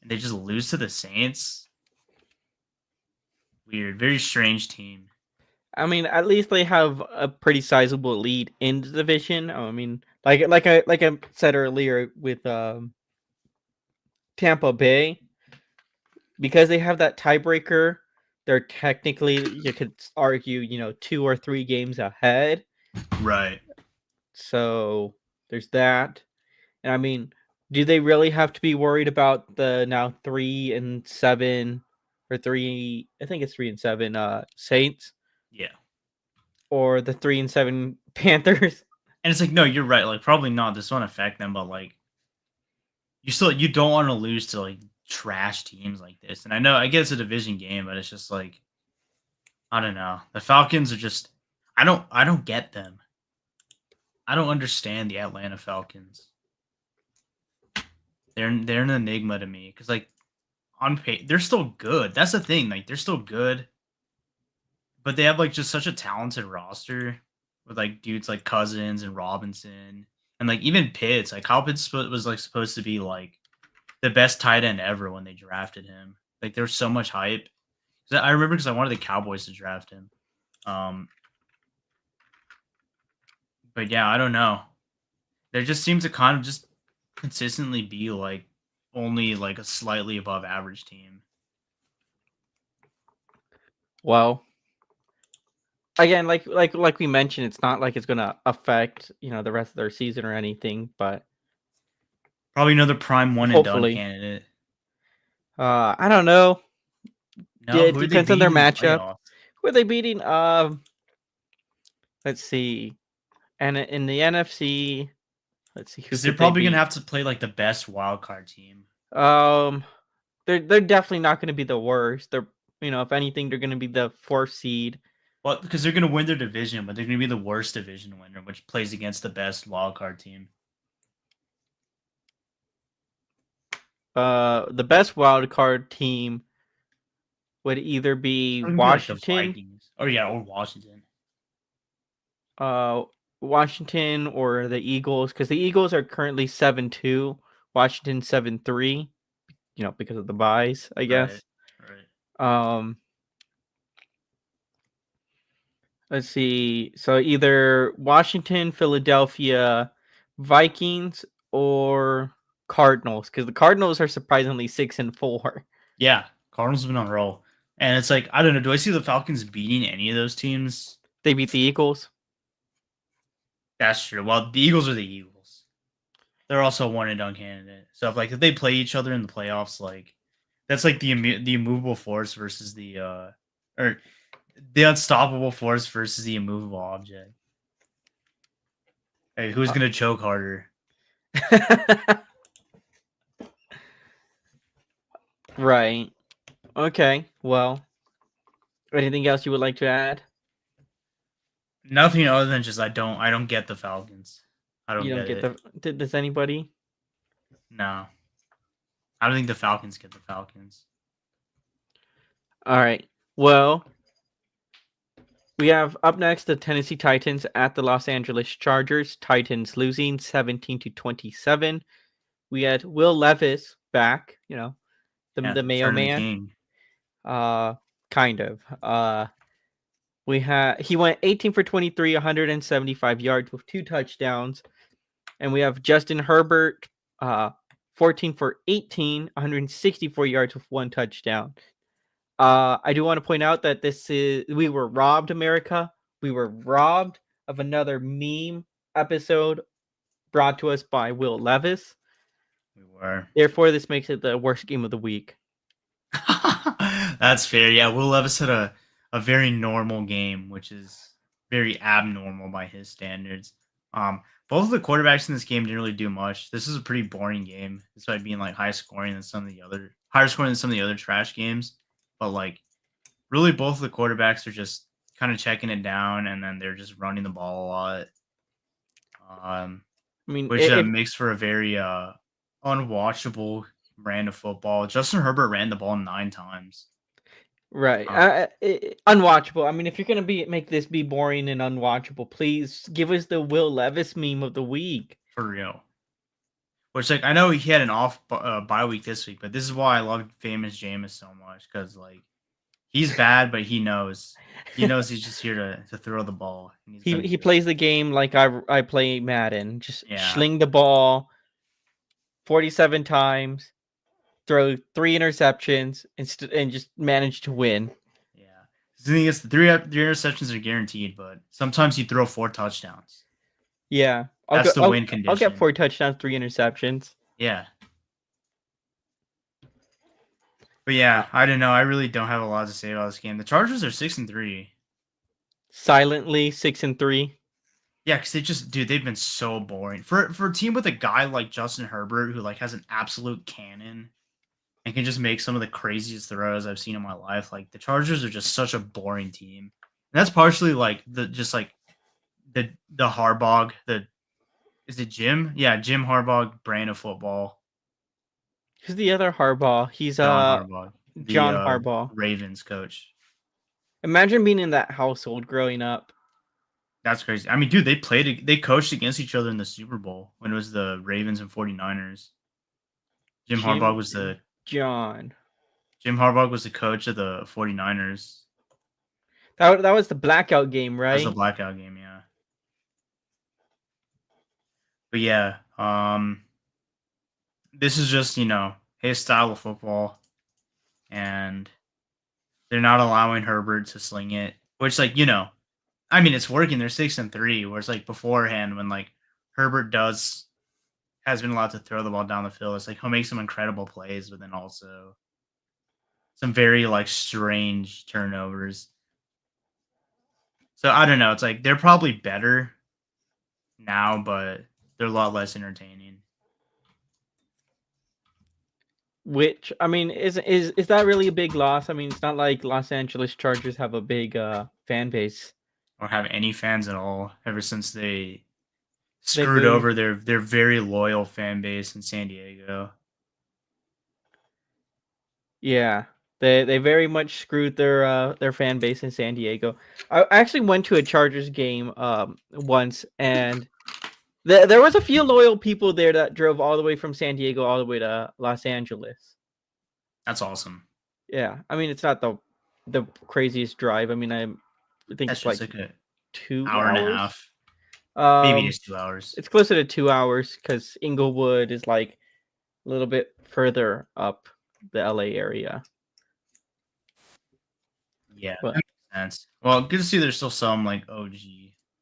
and they just lose to the Saints. Weird, very strange team. I mean, at least they have a pretty sizable lead in the division. I mean, like I said earlier with Tampa Bay, because they have that tiebreaker. They're technically, you could argue, 2 or 3 games ahead. Right. So there's that. And I mean, do they really have to be worried about the now 3-7 or three? I think it's 3-7 Saints Yeah. or the 3-7 Panthers. And it's like, no, you're right. Like, probably not. This won't affect them, but like, you don't want to lose to like trash teams like this. And I get it's a division game, but it's just like, I don't know. The Falcons are just, I don't get them. I don't understand the Atlanta Falcons. They're an enigma to me because like on pay, they're still good. That's the thing. Like they're still good, but they have like just such a talented roster with like dudes like Cousins and Robinson and like even Pitts. Like Kyle Pitts was like supposed to be like the best tight end ever when they drafted him. Like there was so much hype. I remember because I wanted the Cowboys to draft him. Um, but yeah, I don't know. There just seems to kind of just consistently be like only like a slightly above average team. Well, again, like we mentioned, it's not like it's gonna affect the rest of their season or anything, but Probably another prime one and done hopefully, candidate. I don't know. No, It who are they depends on their beating in the matchup. playoffs? Who are they beating? Let's see. And in the NFC, let's see who Because they're could they probably gonna beat. have to play like the best wild card team. Um, they're definitely not going to be the worst. They're if anything, they're going to be the 4th seed. Well, because they're gonna win their division, but they're gonna be the worst division winner, which plays against the best wild card team. The best wild card team would either be Probably be like the Washington, Vikings. Or yeah, or Washington. uh, Washington or the Eagles, because the Eagles are currently 7-2, Washington 7-3. Because of the buys, I Right. guess. Right. Let's see. So either Washington, Philadelphia, Vikings, or Cardinals, because the Cardinals are surprisingly 6-4. Yeah, Cardinals have been on a roll. And it's like, I don't know, do I see the Falcons beating any of those teams? They beat the Eagles. That's true. Well, the Eagles are the Eagles. They're also a one and done candidate. So if they play each other in the playoffs, like that's like the immovable force versus the or the unstoppable force versus the immovable object. Hey, who's gonna choke harder? Right. Okay. Well, Anything else you would like to add? Nothing other than just I don't get the Falcons. I don't You don't get get it. the. Does anybody? No, I don't think the Falcons get the Falcons. All right. Well, we have up next the Tennessee Titans at the Los Angeles Chargers. Titans losing 17-27. We had Will Levis back. Yeah, The Mayo Return of the Man. King. Kind of. He went 18 for 23, 175 yards with 2 touchdowns. And we have Justin Herbert, 14 for 18, 164 yards with 1 touchdown. I do want to point out that we were robbed, America. We were robbed of another meme episode brought to us by Will Levis. We were. Therefore, this makes it the worst game of the week. That's fair. Yeah, Will Levis had a very normal game, which is very abnormal by his standards. Both of the quarterbacks in this game didn't really do much. This is a pretty boring game, despite being like higher scoring than some of the other trash games. But like, really, both of the quarterbacks are just kind of checking it down, and then they're just running the ball a lot. I mean, Which makes for a very unwatchable brand of football. Justin Herbert ran the ball 9 times. right. Unwatchable. I mean, if you're gonna make this be boring and unwatchable, please give us the Will Levis meme of the week. For real. Which, like, I know he had an off bye week this week, but this is why I love Famous Jameis so much, because like he's bad, but he knows he's just here to throw the ball. And He plays the game like I play Madden. Just Yeah. sling the ball 47 times, throw 3 interceptions, and just manage to win. Yeah. The thing is, the three interceptions are guaranteed, but sometimes you throw 4 touchdowns. Yeah. That's the win condition. I'll get 4 touchdowns, 3 interceptions. Yeah. But yeah, I don't know. I really don't have a lot to say about this game. The Chargers are 6-3. Silently 6-3. Yeah, because they've been so boring. For a team with a guy like Justin Herbert, who like has an absolute cannon and can just make some of the craziest throws I've seen in my life. Like the Chargers are just such a boring team. And that's partially like the Harbaugh, is it Jim? Yeah, Jim Harbaugh brand of football. Who's the other Harbaugh? He's John Harbaugh. John Harbaugh. Ravens coach. Imagine being in that household growing up. That's crazy. I mean, dude, they coached against each other in the Super Bowl when it was the Ravens and 49ers. Jim Harbaugh was the coach of the 49ers. That was the blackout game, right? That was the blackout game, yeah. But yeah, this is just, his style of football. And they're not allowing Herbert to sling it, which, like, I mean, it's working. They're 6-3, whereas like beforehand, when like Herbert has been allowed to throw the ball down the field, it's like he'll make some incredible plays, but then also some very like strange turnovers. So I don't know. It's like they're probably better now, but they're a lot less entertaining. Which, I mean, is that really a big loss? I mean, it's not like Los Angeles Chargers have a big fan base. Or have any fans at all ever since they screwed over their very loyal fan base in San Diego. Yeah, they very much screwed their fan base in San Diego. I actually went to a Chargers game once, and there was a few loyal people there that drove all the way from San Diego all the way to Los Angeles. That's awesome. Yeah, I mean, it's not the craziest drive. I mean, I think that's it's like a 2 hour hours? and a half. Maybe just 2 hours. It's closer to 2 hours because Inglewood is like a little bit further up the LA area. Yeah, that makes sense. Well, good to see there's still some like OG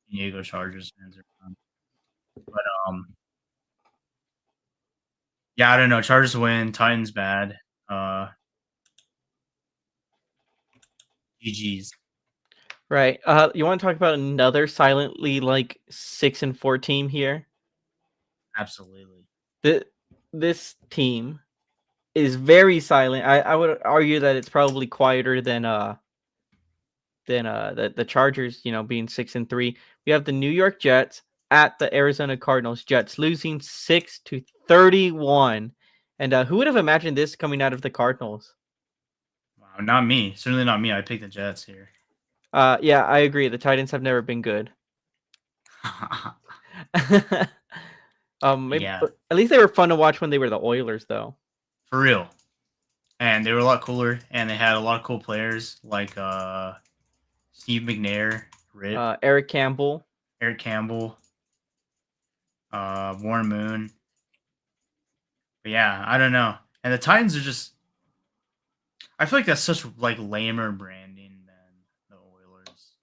Diego Chargers fans around. But yeah, I don't know. Chargers win, Titans bad. GG's. Right. You want to talk about another silently like 6-4 team here? Absolutely. This team is very silent. I would argue that it's probably quieter than than the Chargers, being 6-3. We have the New York Jets at the Arizona Cardinals. Jets losing 6-31. And who would have imagined this coming out of the Cardinals? Wow, not me. Certainly not me. I picked the Jets here. Yeah, I agree. The Titans have never been good. Maybe, Yeah, at least they were fun to watch when they were the Oilers, though. for real. And they were a lot cooler, and they had a lot of cool players like Steve McNair, Rip, Eric Campbell. Eric Campbell, Warren Moon. But yeah, I don't know. And the Titans are just. I feel like that's such like lamer branding than the Oilers.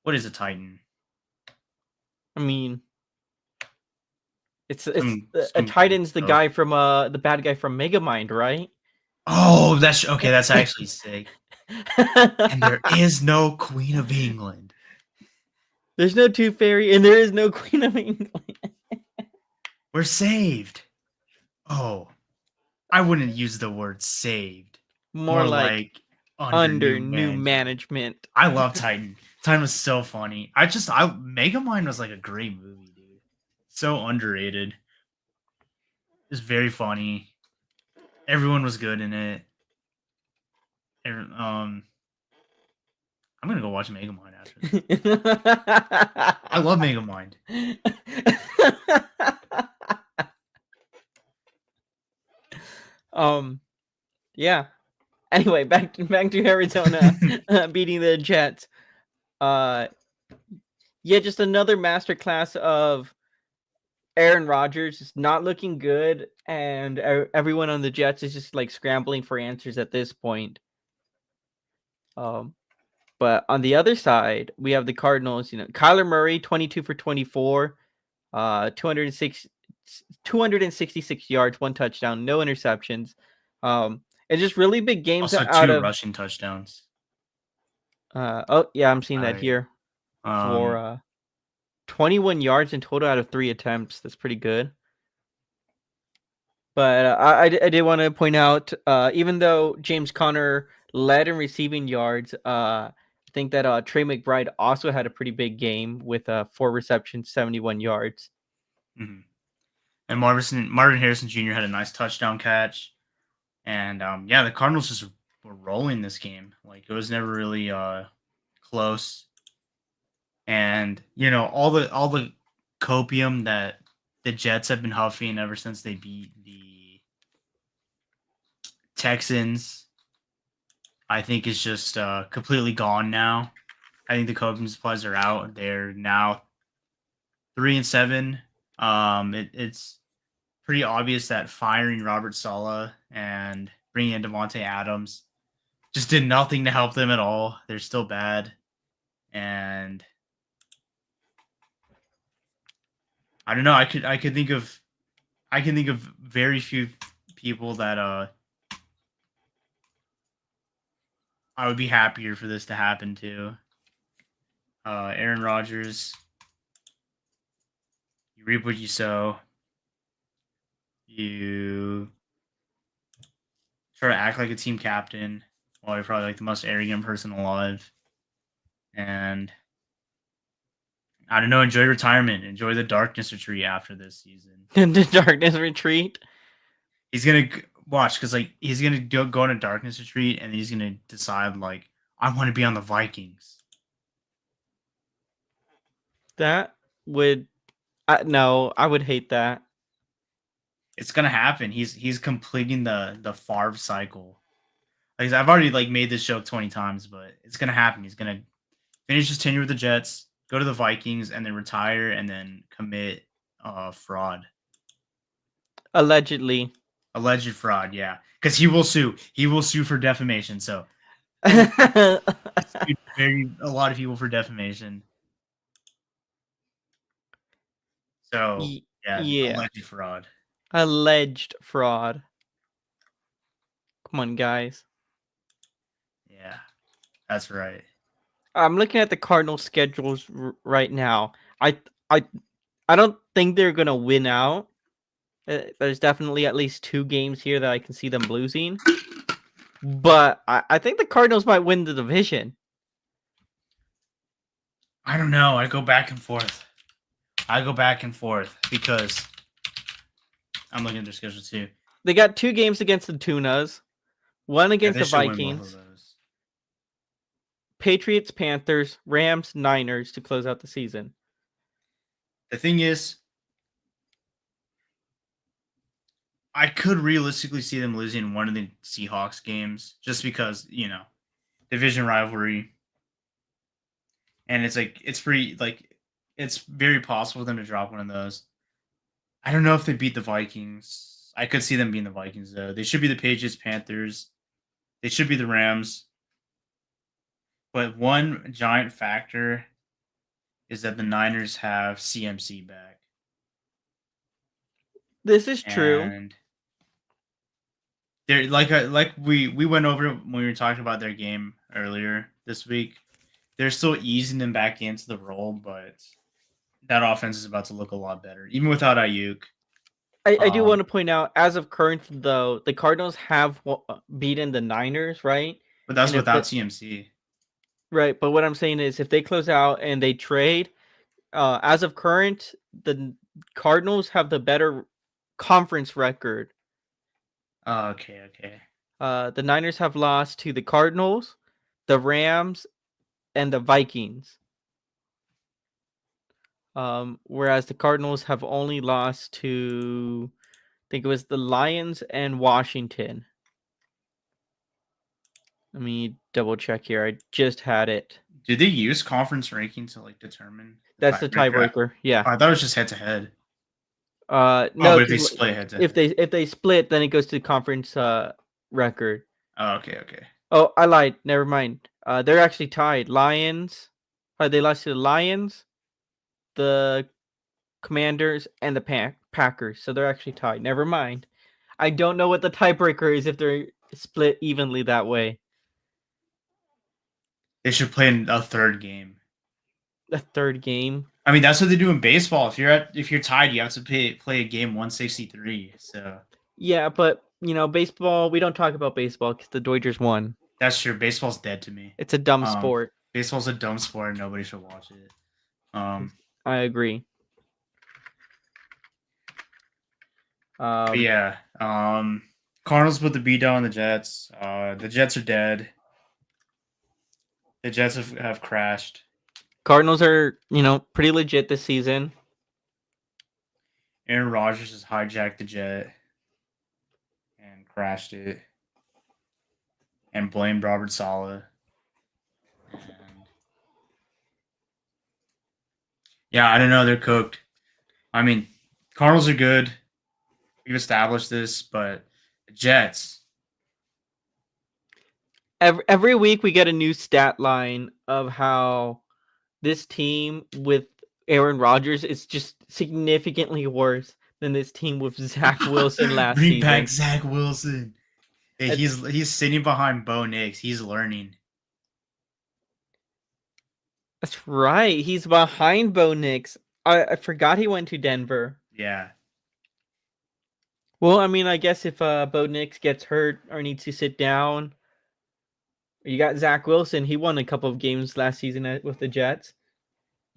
What is a Titan? I mean, it's Some a Titan's the oh. guy from the bad guy from Megamind, right? Oh, that's okay. That's actually sick. And there is no Queen of England. There's no Tooth Fairy, and there is no Queen of England. We're saved. Oh, I wouldn't use the word saved. More like under new management. management. I love Titan. Titan was so funny. Megamind was like a great movie, dude. So underrated. It was very funny. Everyone was good in it. I'm gonna go watch Megamind after this. I love Megamind. Yeah. Anyway, back to Arizona beating the Jets. Yeah, just another masterclass of Aaron Rodgers is not looking good, and everyone on the Jets is just like scrambling for answers at this point. But on the other side, we have the Cardinals. Kyler Murray, 22 for 24, 266 yards, 1 touchdown, no interceptions. And just really big games Also, out 2 of rushing touchdowns. oh yeah, I'm seeing that here for 21 yards in total out of 3 attempts. That's pretty good. But I did want to point out, even though James Conner led in receiving yards, I think that Trey McBride also had a pretty big game with 4 receptions, 71 yards. Mm-hmm. And Marvin Harrison Jr. had a nice touchdown catch. And yeah, the Cardinals just were rolling this game. Like it was never really close. And all the copium that the Jets have been huffing ever since they beat the Texans, I think is just completely gone now. I think the copium supplies are out. They're now 3-7. It's pretty obvious that firing Robert Saleh and bringing in Devontae Adams just did nothing to help them at all. They're still bad, and I don't know. I can think of very few people that I would be happier for this to happen to. Aaron Rodgers, you reap what you sow. You try to act like a team captain while you're probably like the most arrogant person alive. And I don't know, enjoy retirement. Enjoy the darkness retreat after this season. The darkness retreat? He's going to watch because like he's going to go on a darkness retreat and he's going to decide like, I want to be on the Vikings. That would... no, I would hate that. It's gonna happen. He's completing the Favre cycle. Like I've already like made this joke 20 times, but it's gonna happen. He's gonna finish his tenure with the Jets, go to the Vikings, and then retire, and then commit fraud. Allegedly. Alleged fraud, yeah. Because he will sue. He will sue for defamation. So A lot of people for defamation. So yeah. Alleged fraud. Alleged fraud. Come on, guys. Yeah, that's right. I'm looking at the Cardinals' schedules right now. I don't think they're gonna win out. There's definitely at least 2 games here that I can see them losing. But I think the Cardinals might win the division. I don't know. I go back and forth. Because I'm looking at their schedule too. They got 2 games against the Tunas, 1 Yeah, against they the should win both of Vikings, those. Patriots, Panthers, Rams, Niners to close out the season. The thing is, I could realistically see them losing one of the Seahawks games just because, division rivalry. And it's it's very possible for them to drop one of those. I don't know if they beat the Vikings. I could see them beating the Vikings, though. They should be the Patriots, Panthers. They should be the Rams. But one giant factor is that the Niners have CMC back. This is true. And they're we went over when we were talking about their game earlier this week. They're still easing them back into the role, but that offense is about to look a lot better, even without Ayuk. I do want to point out, as of current, though, the Cardinals have beaten the Niners, right? But that's And if without the- CMC. Right, but what I'm saying is, if they close out and they trade, as of current, the Cardinals have the better conference record. Oh, okay. The Niners have lost to the Cardinals, the Rams, and the Vikings. Whereas the Cardinals have only lost to, I think it was the Lions and Washington. Let me double check here. I just had it. Do they use conference ranking to determine? That's the tiebreaker. Yeah. I thought it was just head to head. No, but if they split head to head. if they split, then it goes to the conference record. Oh, okay. Oh, I lied. Never mind. They're actually tied. Lions. They lost to the Lions, the Commanders, and the Packers. So they're actually tied. Never mind. I don't know what the tiebreaker is if they're split evenly that way. They should play in a third game. The third game. I mean, that's what they do in baseball. If you're tied, you have to play a game 163. So yeah, but baseball. We don't talk about baseball because the Dodgers won. That's true. Baseball's dead to me. It's a dumb sport. Baseball's a dumb sport. And nobody should watch it. I agree. Yeah. Cardinals put the beat down on the Jets. The Jets are dead. The Jets have crashed. Cardinals are, pretty legit this season. Aaron Rodgers has hijacked the jet and crashed it and blamed Robert Saleh. And yeah, I don't know. They're cooked. I mean, Cardinals are good. We've established this, but the Jets. Every week we get a new stat line of how this team with Aaron Rodgers is just significantly worse than this team with Zach Wilson last season. Bring back Zach Wilson. Hey, he's sitting behind Bo Nix. He's learning. That's right. He's behind Bo Nix. I forgot he went to Denver. Yeah. Well, I mean, I guess if Bo Nix gets hurt or needs to sit down, you got Zach Wilson. He won a couple of games last season with the Jets.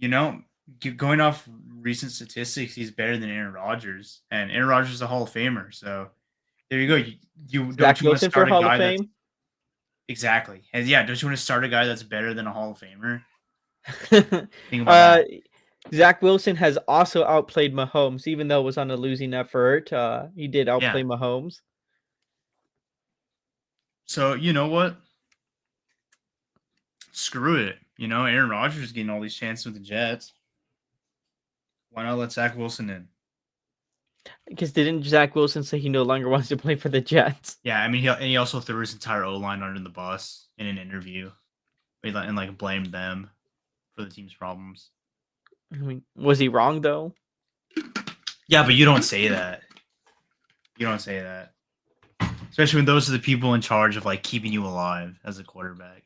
Going off recent statistics, he's better than Aaron Rodgers, and Aaron Rodgers is a Hall of Famer. So there you go. Zach Wilson for Hall of Fame. Exactly, and yeah, don't you want to start a guy that's better than a Hall of Famer? Think about that. Zach Wilson has also outplayed Mahomes, even though it was on a losing effort. He did outplay Mahomes. So you know what? Screw it. Aaron Rodgers is getting all these chances with the Jets. Why not let Zach Wilson in? Because didn't Zach Wilson say he no longer wants to play for the Jets? Yeah, I mean, he also threw his entire O-line under the bus in an interview, and blamed them for the team's problems. I mean, was he wrong though? Yeah, but you don't say that. You don't say that, especially when those are the people in charge of keeping you alive as a quarterback.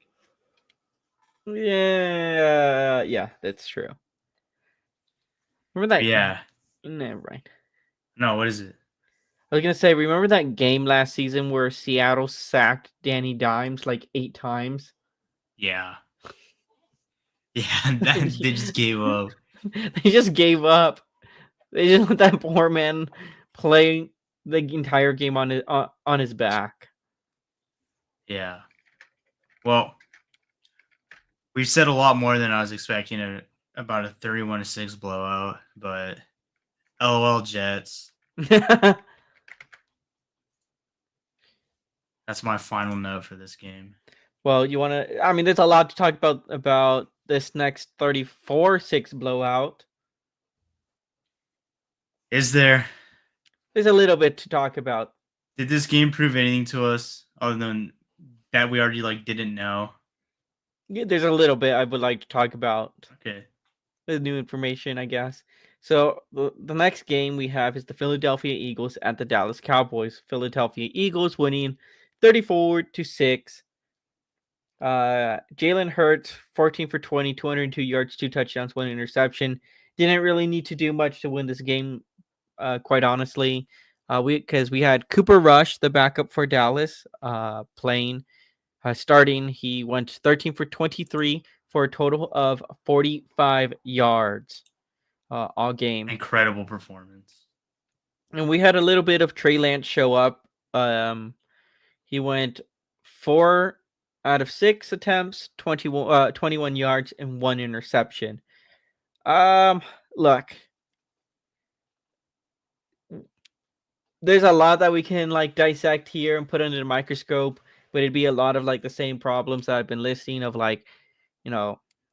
Yeah, that's true. Remember that? Yeah. Never mind. No, what is it? I was gonna say, remember that game last season where Seattle sacked Danny Dimes 8 times? Yeah. Yeah, that they just gave up. They just gave up. They just let that poor man play the entire game on his back. Yeah. Well, we've said a lot more than I was expecting about a 31-6 blowout, but LOL Jets. That's my final note for this game. Well, you want to? I mean, there's a lot to talk about this next 34-6 blowout. Is there? There's a little bit to talk about. Did this game prove anything to us other than that we already didn't know? Yeah, there's a little bit I would like to talk about. Okay. The new information, I guess. So the next game we have is the Philadelphia Eagles at the Dallas Cowboys. Philadelphia Eagles winning 34-6. Jalen Hurts, 14 for 20, 202 yards, 2 touchdowns, 1 interception. Didn't really need to do much to win this game, quite honestly. Because we had Cooper Rush, the backup for Dallas, playing. Starting, he went 13 for 23 for a total of 45 yards all game. Incredible performance. And we had a little bit of Trey Lance show up. He went 4 out of 6 attempts, 21 yards, and 1 interception. Look, there's a lot that we can dissect here and put under the microscope, but it'd be a lot of the same problems that I've been listing of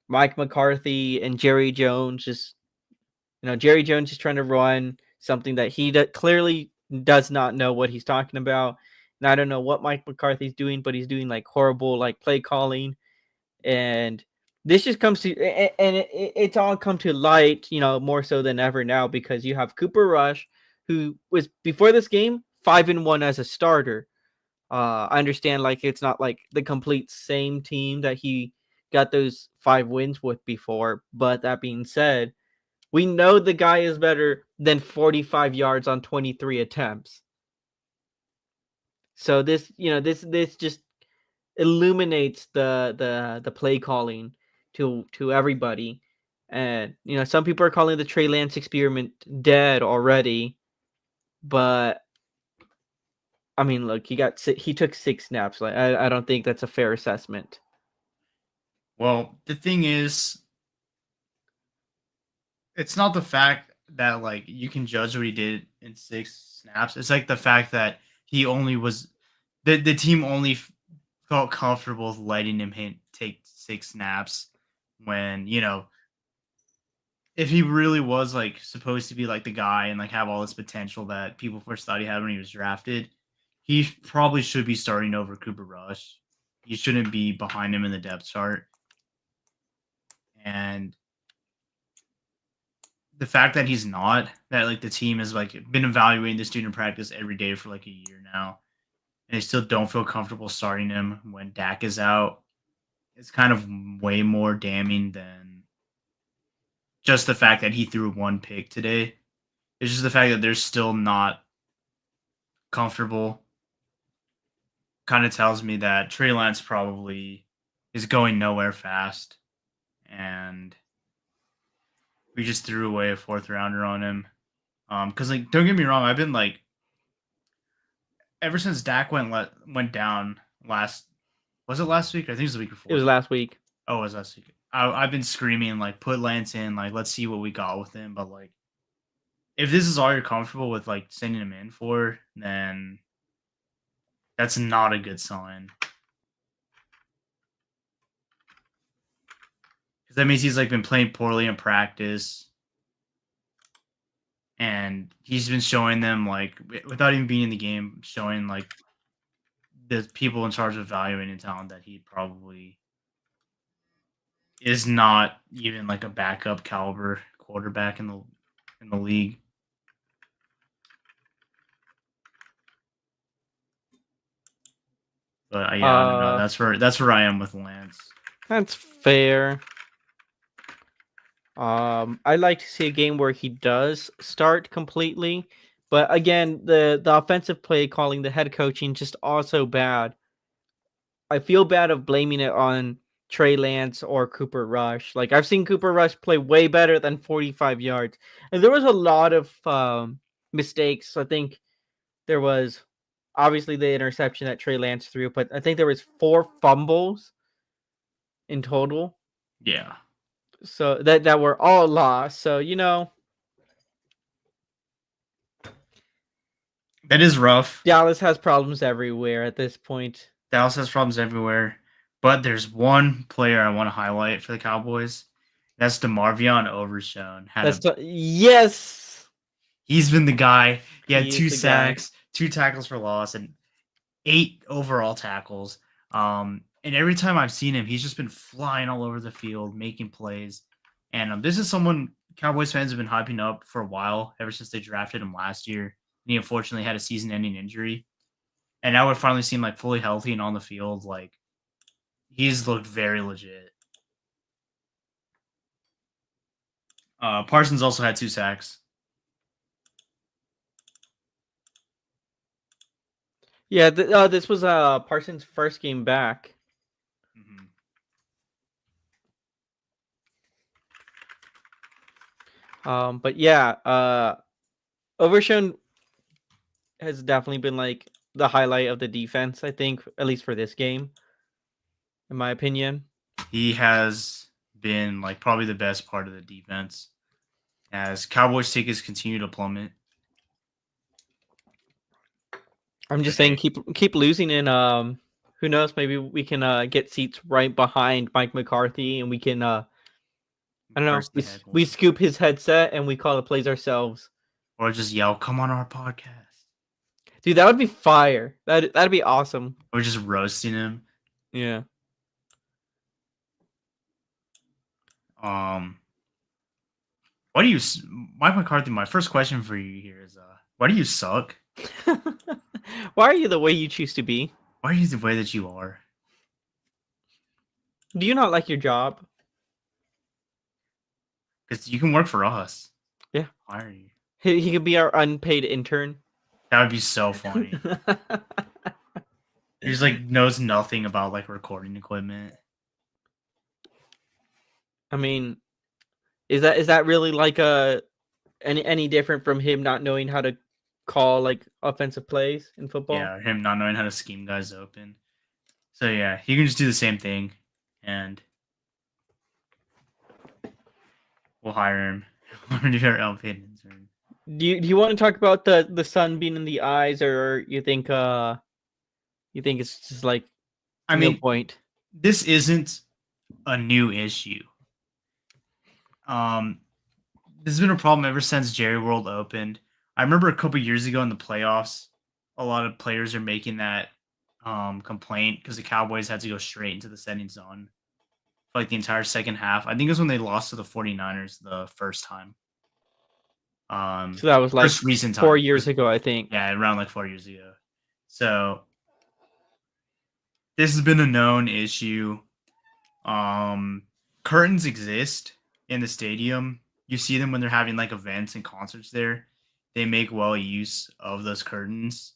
Mike McCarthy and Jerry Jones Jerry Jones is trying to run something that he clearly does not know what he's talking about. And I don't know what Mike McCarthy's doing, but he's doing horrible play calling. And this just comes to, and it's all come to light, more so than ever now, because you have Cooper Rush, who was before this game 5-1 as a starter. I understand it's not the complete same team that he got those 5 wins with before, but that being said, we know the guy is better than 45 yards on 23 attempts. So this just illuminates the play calling to everybody. And some people are calling the Trey Lance experiment dead already, but I mean, look, he took 6 snaps. I don't think that's a fair assessment. Well, the thing is, it's not the fact that you can judge what he did in 6 snaps. It's the fact that he only was the team only felt comfortable with letting him take 6 snaps when if he really was supposed to be the guy and have all this potential that people first thought he had when he was drafted, he probably should be starting over Cooper Rush. He shouldn't be behind him in the depth chart. And the fact that he's not, that the team has been evaluating this dude in practice every day for a year now, and they still don't feel comfortable starting him when Dak is out, it's kind of way more damning than just the fact that he threw 1 pick today. It's just the fact that they're still not comfortable. Kind of tells me that Trey Lance probably is going nowhere fast, and we just threw away a 4th rounder on him. Because don't get me wrong, I've been ever since Dak went down last. Was it last week? I think it was the week before. It was last week. Oh, it was last week. I've been screaming put Lance in, let's see what we got with him. But if this is all you're comfortable with sending him in for, then that's not a good sign. Because that means he's been playing poorly in practice, and he's been showing them without even being in the game, showing the people in charge of evaluating talent that he probably is not even a backup caliber quarterback in the league. But yeah, I don't know. That's where I am with Lance. That's fair. I'd like to see a game where he does start completely, but again, the offensive play calling, the head coaching, just also bad. I feel bad of blaming it on Trey Lance or Cooper Rush. Like I've seen Cooper Rush play way better than 45 yards, and there was a lot of mistakes. I think there was obviously the interception that Trey Lance threw, but I think there was 4 fumbles in total. Yeah. So that were all lost. So, That is rough. Dallas has problems everywhere at this point. Dallas has problems everywhere. But there's one player I want to highlight for the Cowboys. That's DeMarvion Overshown. Yes. He's been the guy. He had He is 2 the guy. sacks, 2 tackles for loss, and 8 overall tackles. And every time I've seen him, he's just been flying all over the field, making plays. And this is someone Cowboys fans have been hyping up for a while, ever since they drafted him last year. And he unfortunately had a season-ending injury. And now we're finally seeing like fully healthy and on the field. Like he's looked very legit. Parsons also had 2 sacks. Yeah, this was Parsons' first game back. But yeah, Overshown has definitely been like the highlight of the defense, I think, at least for this game, in my opinion. He has been like probably the best part of the defense as Cowboys tickets continue to plummet. I'm just saying, keep losing, and who knows? Maybe we can get seats right behind Mike McCarthy, and we can I don't know. We scoop his headset and we call the plays ourselves, or just yell, "Come on our podcast, dude!" That would be fire. That'd be awesome. Or just roasting him. Yeah. Why do you, Mike McCarthy? My first question for you here is, why do you suck? Why are you the way you choose to be? Why are you the way that you are? Do you not like your job? Because you can work for us. Yeah. Hire you. He could be our unpaid intern. That would be so funny. He just like knows nothing about like recording equipment. I mean, is that really like any different from him not knowing how to call like offensive plays in football? Yeah, him not knowing how to scheme guys open. So yeah, he can just do the same thing, and we'll hire him. Do our unpaid intern. Do you want to talk about the sun being in the eyes, or you think it's just like no point? This isn't a new issue. This has been a problem ever since Jerry World opened. I remember a couple years ago in the playoffs, a lot of players are making that complaint because the Cowboys had to go straight into the setting zone for like the entire second half. I think it was when they lost to the 49ers the first time. So that was like recent 4 years ago, I think. Yeah, around like 4 years ago. So this has been a known issue. Curtains exist in the stadium. You see them when they're having like events and concerts there. They make well use of those curtains.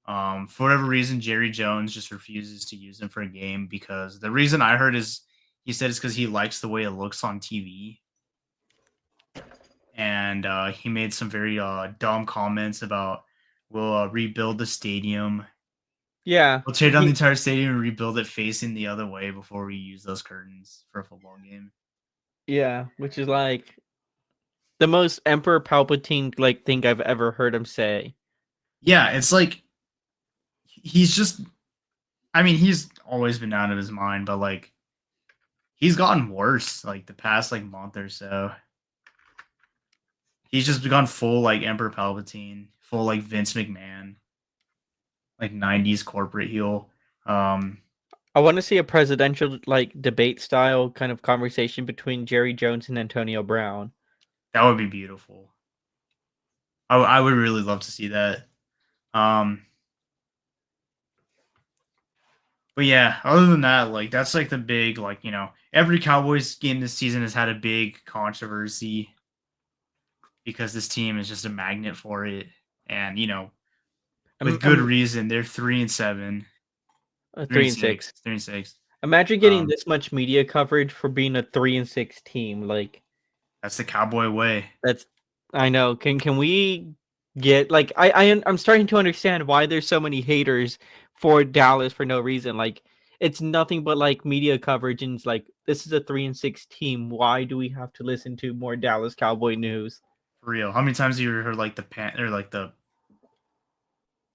For whatever reason, Jerry Jones just refuses to use them for a game because the reason I heard is he said it's because he likes the way it looks on TV. And he made some very dumb comments about we'll rebuild the stadium. Yeah. We'll tear down the entire stadium and rebuild it facing the other way before we use those curtains for a football game. Yeah, which is like the most Emperor Palpatine like thing I've ever heard him say. Yeah, it's like he's just he's always been out of his mind, but like he's gotten worse like the past like month or so. He's just gone full like Emperor Palpatine, full like Vince McMahon, like 90s corporate heel. I want to see a presidential like debate style kind of conversation between Jerry Jones and Antonio Brown. That would be beautiful. I would really love to see that. But yeah, other than that, like that's like the big like every Cowboys game this season has had a big controversy because this team is just a magnet for it, and with good reason. They're 3-7, 3-6, 3-6. Imagine getting Um, this much media coverage for being a 3-6 team. Like that's the Cowboy way. that's I know. Can we get like I'm starting to understand why there's so many haters for Dallas for no reason. Like it's nothing but like media coverage and it's like this is a 3-6 team. Why do we have to listen to more Dallas Cowboy news? For real. How many times have you heard like or like The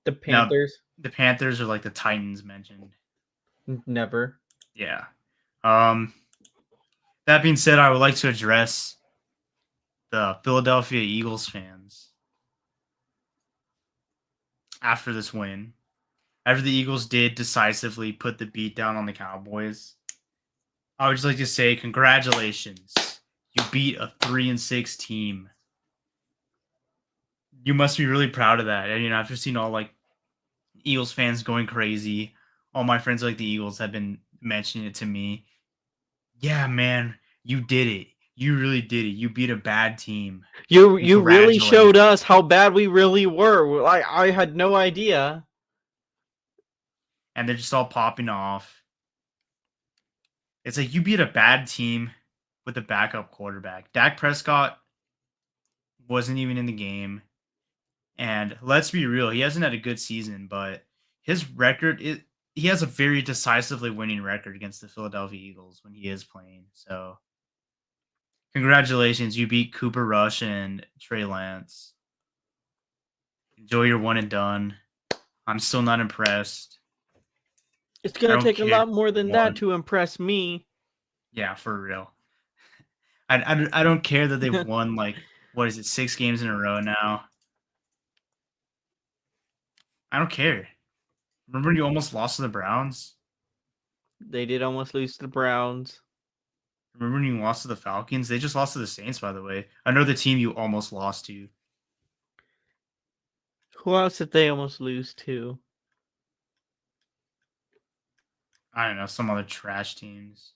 now Panthers the Panthers or like the Titans mentioned? never. Yeah. Um, that being said, I would like to address the Philadelphia Eagles fans after this win. After the Eagles did decisively put the beat down on the Cowboys, I would just like to say congratulations. You beat a 3-6 team. You must be really proud of that. And after seeing all like Eagles fans going crazy, all my friends like the Eagles have been mentioning it to me. Yeah, man, you did it. You really did it. You beat a bad team. You really showed Congratulations. us how bad we really were. I had no idea. And they're just all popping off. It's like you beat a bad team with a backup quarterback. Dak Prescott wasn't even in the game. And let's be real, he hasn't had a good season, but his record is he has a very decisively winning record against the Philadelphia Eagles when he is playing. So congratulations, you beat Cooper Rush and Trey Lance. Enjoy your one and done. I'm still not impressed. It's I gonna don't take a care. lot more than that One. to impress me. Yeah, for real. I don't care that they've won like what is it, 6 games in a row now. I don't care. Remember you almost lost to the Browns? They did almost lose to the Browns. Remember when you lost to the Falcons? They just lost to the Saints, by the way. Another team you almost lost to. Who else did they almost lose to? I don't know, some other trash teams.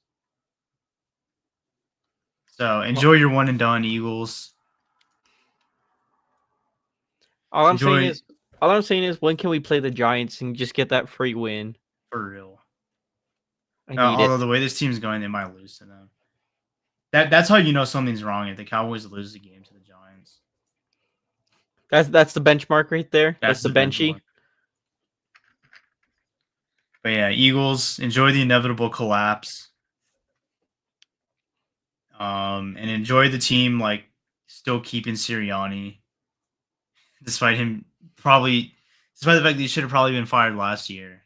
So Well, enjoy your one and done, Eagles. all I'm saying Enjoy is, all I'm saying is, when can we play the Giants and just get that free win? for real. I need it. Although the way this team's going, they might lose to them. That's how you know something's wrong if the Cowboys lose the game to the Giants. That's the benchmark right there. That's That's the the benchmark. benchy. But yeah, Eagles, enjoy the inevitable collapse. And enjoy the team like still keeping Sirianni, despite him probably despite the fact that he should have probably been fired last year.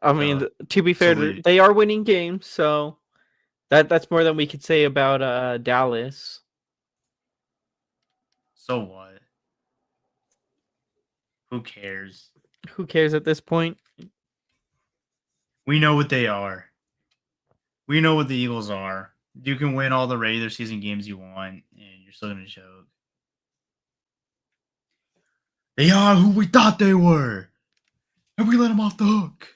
I mean, So to be fair, salute. they are winning games, so that's more than we could say about Dallas. So what? Who cares? Who cares at this point? We know what they are. We know what the Eagles are. You can win all the regular season games you want, and you're still gonna choke. They are who we thought they were, and we let them off the hook.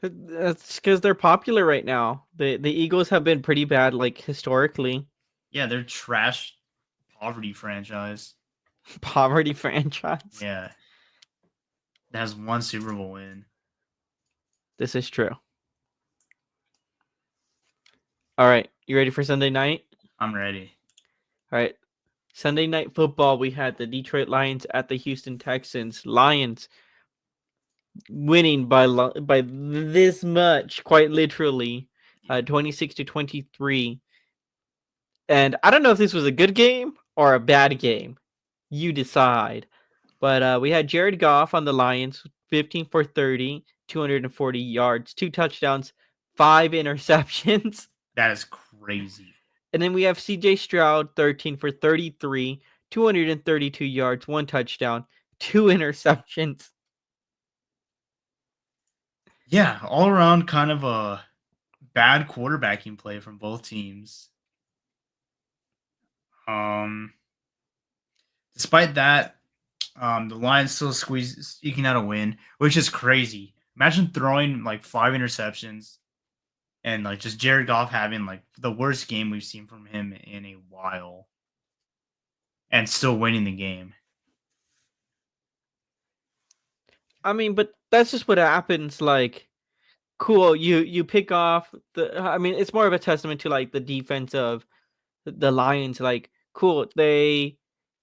That's because they're popular right now. The Eagles have been pretty bad, like historically. Yeah, they're trash poverty franchise. Poverty franchise. Yeah, that has one Super Bowl win. This is true. All right, you ready for Sunday night? I'm ready. All right, Sunday night football. We had the Detroit Lions at the Houston Texans. Lions winning by this much, quite literally, 26-23. And I don't know if this was a good game or a bad game. You decide. But we had Jared Goff on the Lions, 15 for 30, 240 yards, 2 touchdowns, 5 interceptions. That is crazy. And then we have CJ Stroud, 13 for 33, 232 yards, 1 touchdown, 2 interceptions. Yeah, all around kind of a bad quarterbacking play from both teams. Um, Despite that, the Lions still eking out a win, which is crazy. Imagine throwing like 5 interceptions and like just Jared Goff having like the worst game we've seen from him in a while and still winning the game. I mean, but that's just what happens. Like, cool. You pick off the. I mean, it's more of a testament to like the defense of the Lions. Like, cool, they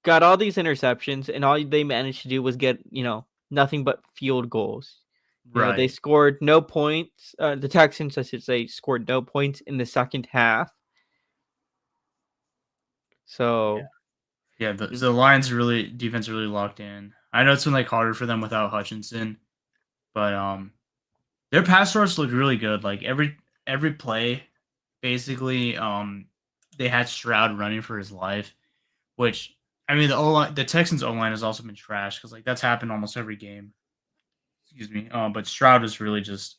got all these interceptions, and all they managed to do was get nothing but field goals. They Right. scored no points. The Texans, I should say, scored no points in the second half. Yeah. So Yeah. The Lions really defense really locked in. I know it's been like harder for them without Hutchinson, but their pass rush looked really good. Like every play, basically, they had Stroud running for his life. Which I mean, the Texans O line has also been trash because like that's happened almost every game. Excuse me. But Stroud was really just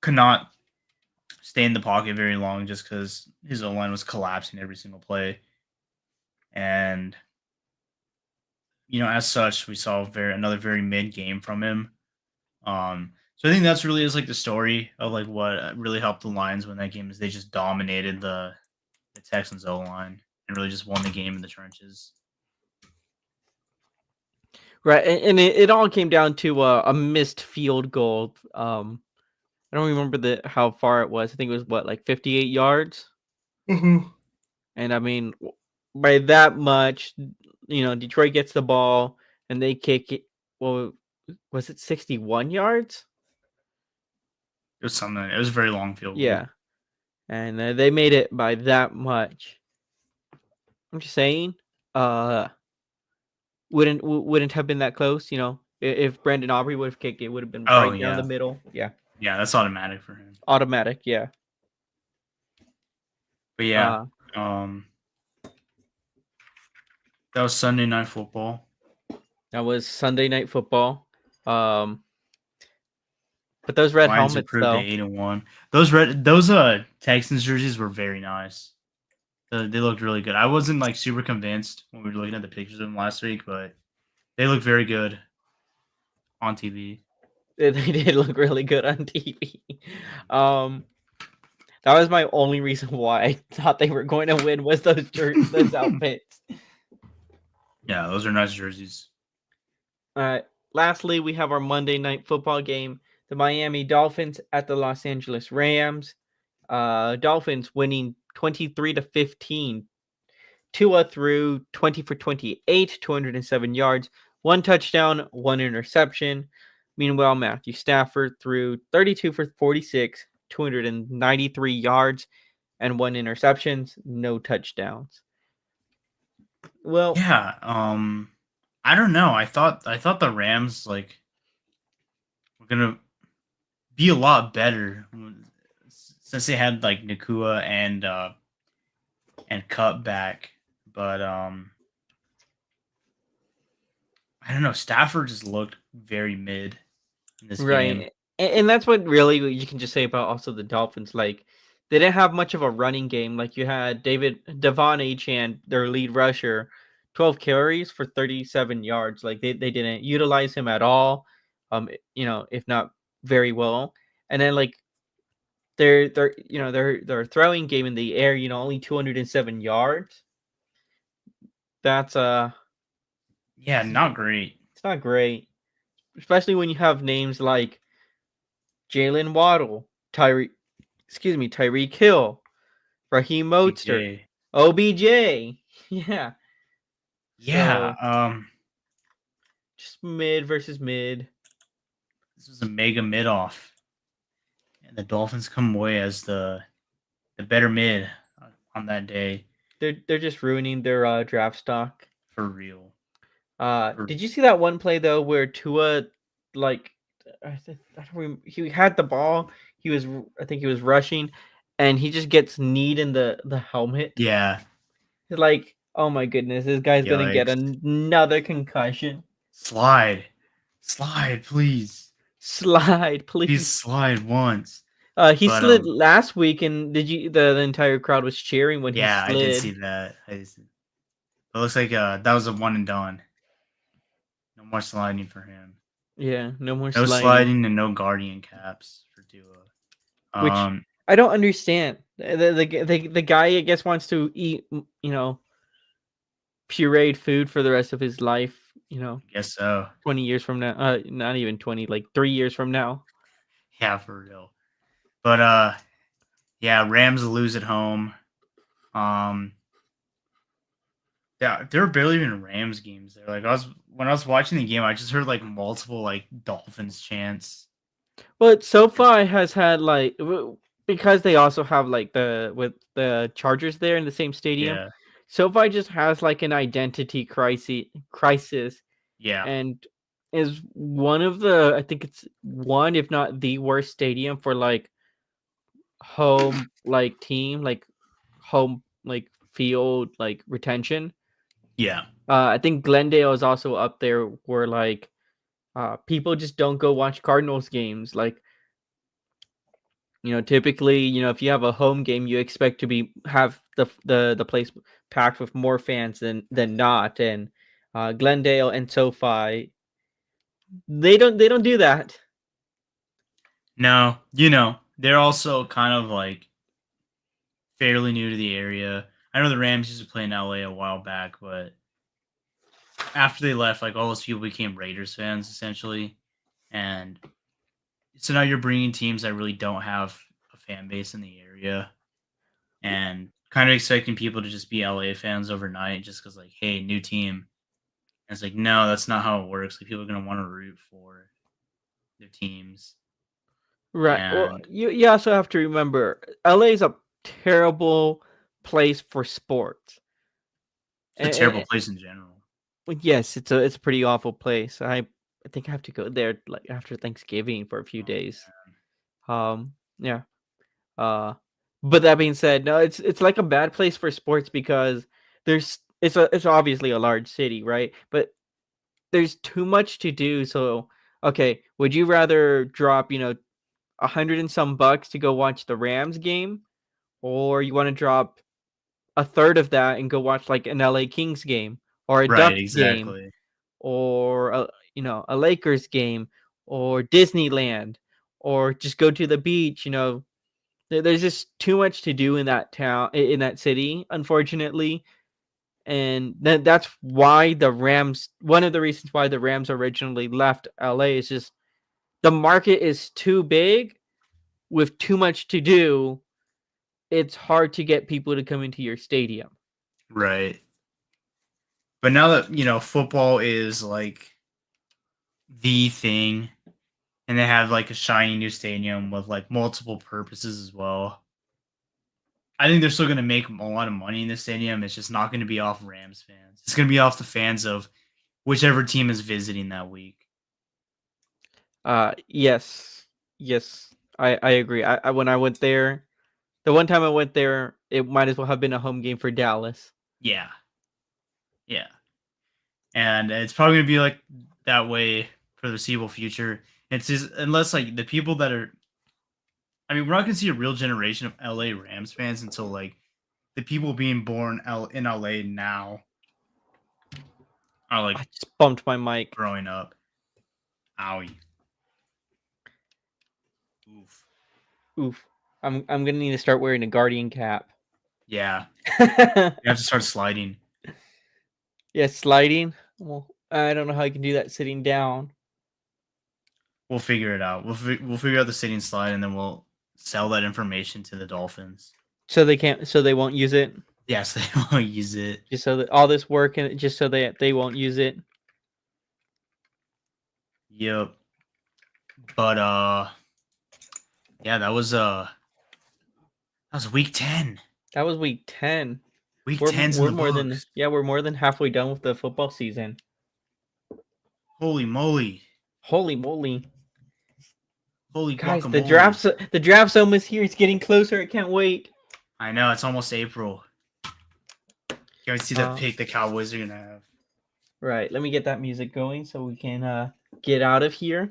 could not stay in the pocket very long just because his O line was collapsing every single play, and as such, we saw another very mid game from him. So I think that's really is like the story of like what really helped the Lions win that game is they just dominated the Texans O line and really just won the game in the trenches. right, and it all came down to a missed field goal. I don't remember how far it was. I think it was what, like 58 yards. Mm-hmm. And I mean, by that much, Detroit gets the ball and they kick it. Well, was it 61 yards? It was something. It was a very long field goal. Yeah, and they made it by that much. I'm just saying, wouldn't have been that close. If Brandon Aubrey would have kicked it, would have been Oh right down the yeah, middle. Yeah, yeah, that's automatic for him. automatic. Yeah. But yeah, um, that was Sunday Night Football. That was Sunday Night Football. But those red Lions helmets, improved to though. 8-1. Those Texans jerseys were very nice. They looked really good. I wasn't like super convinced when we were looking at the pictures of them last week, but they look very good on TV. They did look really good on TV. That was my only reason why I thought they were going to win was those outfits. Yeah, those are nice jerseys. Lastly, we have our Monday Night Football game: the Miami Dolphins at the Los Angeles Rams. Dolphins winning 23-15. Tua threw 20 for 28, 207 yards, 1 touchdown, 1 interception. Meanwhile, Matthew Stafford threw 32 for 46, 293 yards, and 1 interception, no touchdowns. Well, yeah, I don't know. I thought the Rams like were gonna be a lot better since they had like Nakua and Cup back, but I don't know. Stafford just looked very mid in this game. right. And that's what really you can just say about also the Dolphins. Like, they didn't have much of a running game. Like, you had Devon Achane, their lead rusher, 12 carries for 37 yards. Like, they didn't utilize him at all. If not very well. And then like their throwing game in the air, only 207 yards. That's Yeah, not great. it's not great, especially when you have names like Jalen Waddle, Tyreek Hill, Raheem Mostert, BJ. OBJ. Yeah. Yeah, So just mid versus mid. this was a mega mid off, and the Dolphins come away as the better mid on that day. They're just ruining their draft stock. For real. Did you see that one play though where Tua, like, I don't remember, he had the ball, I think he was rushing, and he just gets kneed in the helmet. Yeah. Like, oh my goodness, this guy's gonna get Yikes. another concussion. Slide, please. Slide, Please please. slide once. He But slid last week, and the entire crowd was cheering when yeah, he I did see slid. that. It looks like that was a one and done. No more sliding for him. Yeah, no more No sliding. sliding and no guardian caps for Tua. Which I don't understand. The guy, I guess, wants to eat, pureed food for the rest of his life. I guess so. 20 years from now. Not even 20, like 3 years from now. Yeah, for real. But yeah, Rams lose at home. Um, yeah, there were barely even Rams games there. Like when I was watching the game, I just heard like multiple like Dolphins chants. But It's- SoFi has had like because they also have like with the Chargers there in the same stadium. Yeah, SoFi just has like an identity crisis yeah, and is one of the, I think it's one if not the worst stadium for like home like team like home like field like retention. yeah. I think Glendale is also up there where like people just don't go watch Cardinals games. Like, typically, if you have a home game, you expect to have the place packed with more fans than not. And Glendale and SoFi, they don't do that. No, they're also kind of like fairly new to the area. I know the Rams used to play in LA a while back, but after they left, like all those people became Raiders fans essentially, and so now you're bringing teams that really don't have a fan base in the area, and kind of expecting people to just be LA fans overnight, just because like, hey, new team. And it's like, no, that's not how it works. Like people are gonna want to root for their teams, Right. Well, and you also have to remember LA is a terrible place for sports. it's a terrible place in general. Well, yes, it's a pretty awful place. I think I have to go there like after Thanksgiving for a few Oh days. man, Yeah. Uh, but that being said, no, it's like a bad place for sports because it's obviously a large city, right? But there's too much to do. So, okay, would you rather drop, 100 and some bucks to go watch the Rams game, or you want to drop a third of that and go watch like an LA Kings game or a right, Ducks game exactly, or a Lakers game or Disneyland or just go to the beach, there's just too much to do in that town, in that city, unfortunately. And that's why the Rams, one of the reasons why the Rams originally left LA is just the market is too big with too much to do. It's hard to get people to come into your stadium. right. But now that football is like the thing, and they have like a shiny new stadium with like multiple purposes as well. I think they're still going to make a lot of money in this stadium. It's just not going to be off Rams fans. It's going to be off the fans of whichever team is visiting that week. Yes, yes, I agree. I when I went there, the one time I went there, it might as well have been a home game for Dallas. Yeah, yeah, and it's probably going to be like that way for the foreseeable future. It's just unless like the people that are. I mean, we're not going to see a real generation of LA Rams fans until like the people being born in LA now are like I just bumped my mic. growing up. Owie. Oof. Oof. I'm gonna need to start wearing a Guardian cap. Yeah. You have to start sliding. Yeah, sliding. Well, I don't know how you can do that sitting down. We'll figure it out. We'll figure out the sitting slide, and then we'll sell that information to the Dolphins. So they won't use it. Yes, they will use it. Just so that all this work and just so they won't use it. Yep. But yeah, that was week 10. That was week 10. Week We're 10's we're in the more books. we're more than halfway done with the football season. Holy moly. Holy moly. Holy Guys, guacamole. the draft's almost here. It's getting closer. I can't wait. I know, it's almost April. Can't wait to see that pick the Cowboys are gonna have. Right, let me get that music going so we can get out of here.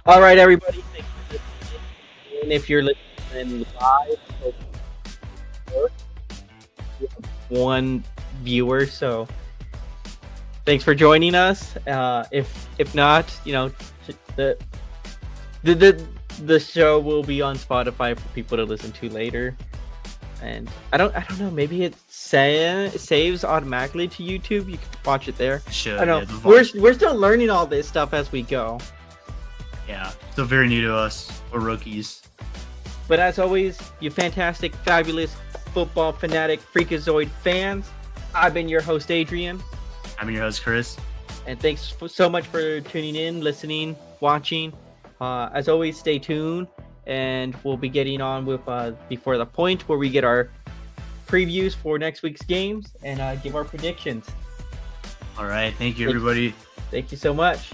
All right, everybody. Thank you for listening. And if you're listening live, we have one viewer, so thanks for joining us. If not, the show will be on Spotify for people to listen to later. And I don't know. Maybe it saves automatically to YouTube. You can watch it there. Should, I don't yeah, know. the We're still learning all this stuff as we go. Yeah, still very new to us. We're rookies. But as always, you fantastic, fabulous football fanatic freakazoid fans, I've been your host Adrian, I'm your host Chris. and thanks so much for tuning in, listening, watching. As always, stay tuned, and we'll be getting on with Before the Point, where we get our previews for next week's games and give our predictions. All right, thank you everybody. Thank you so much.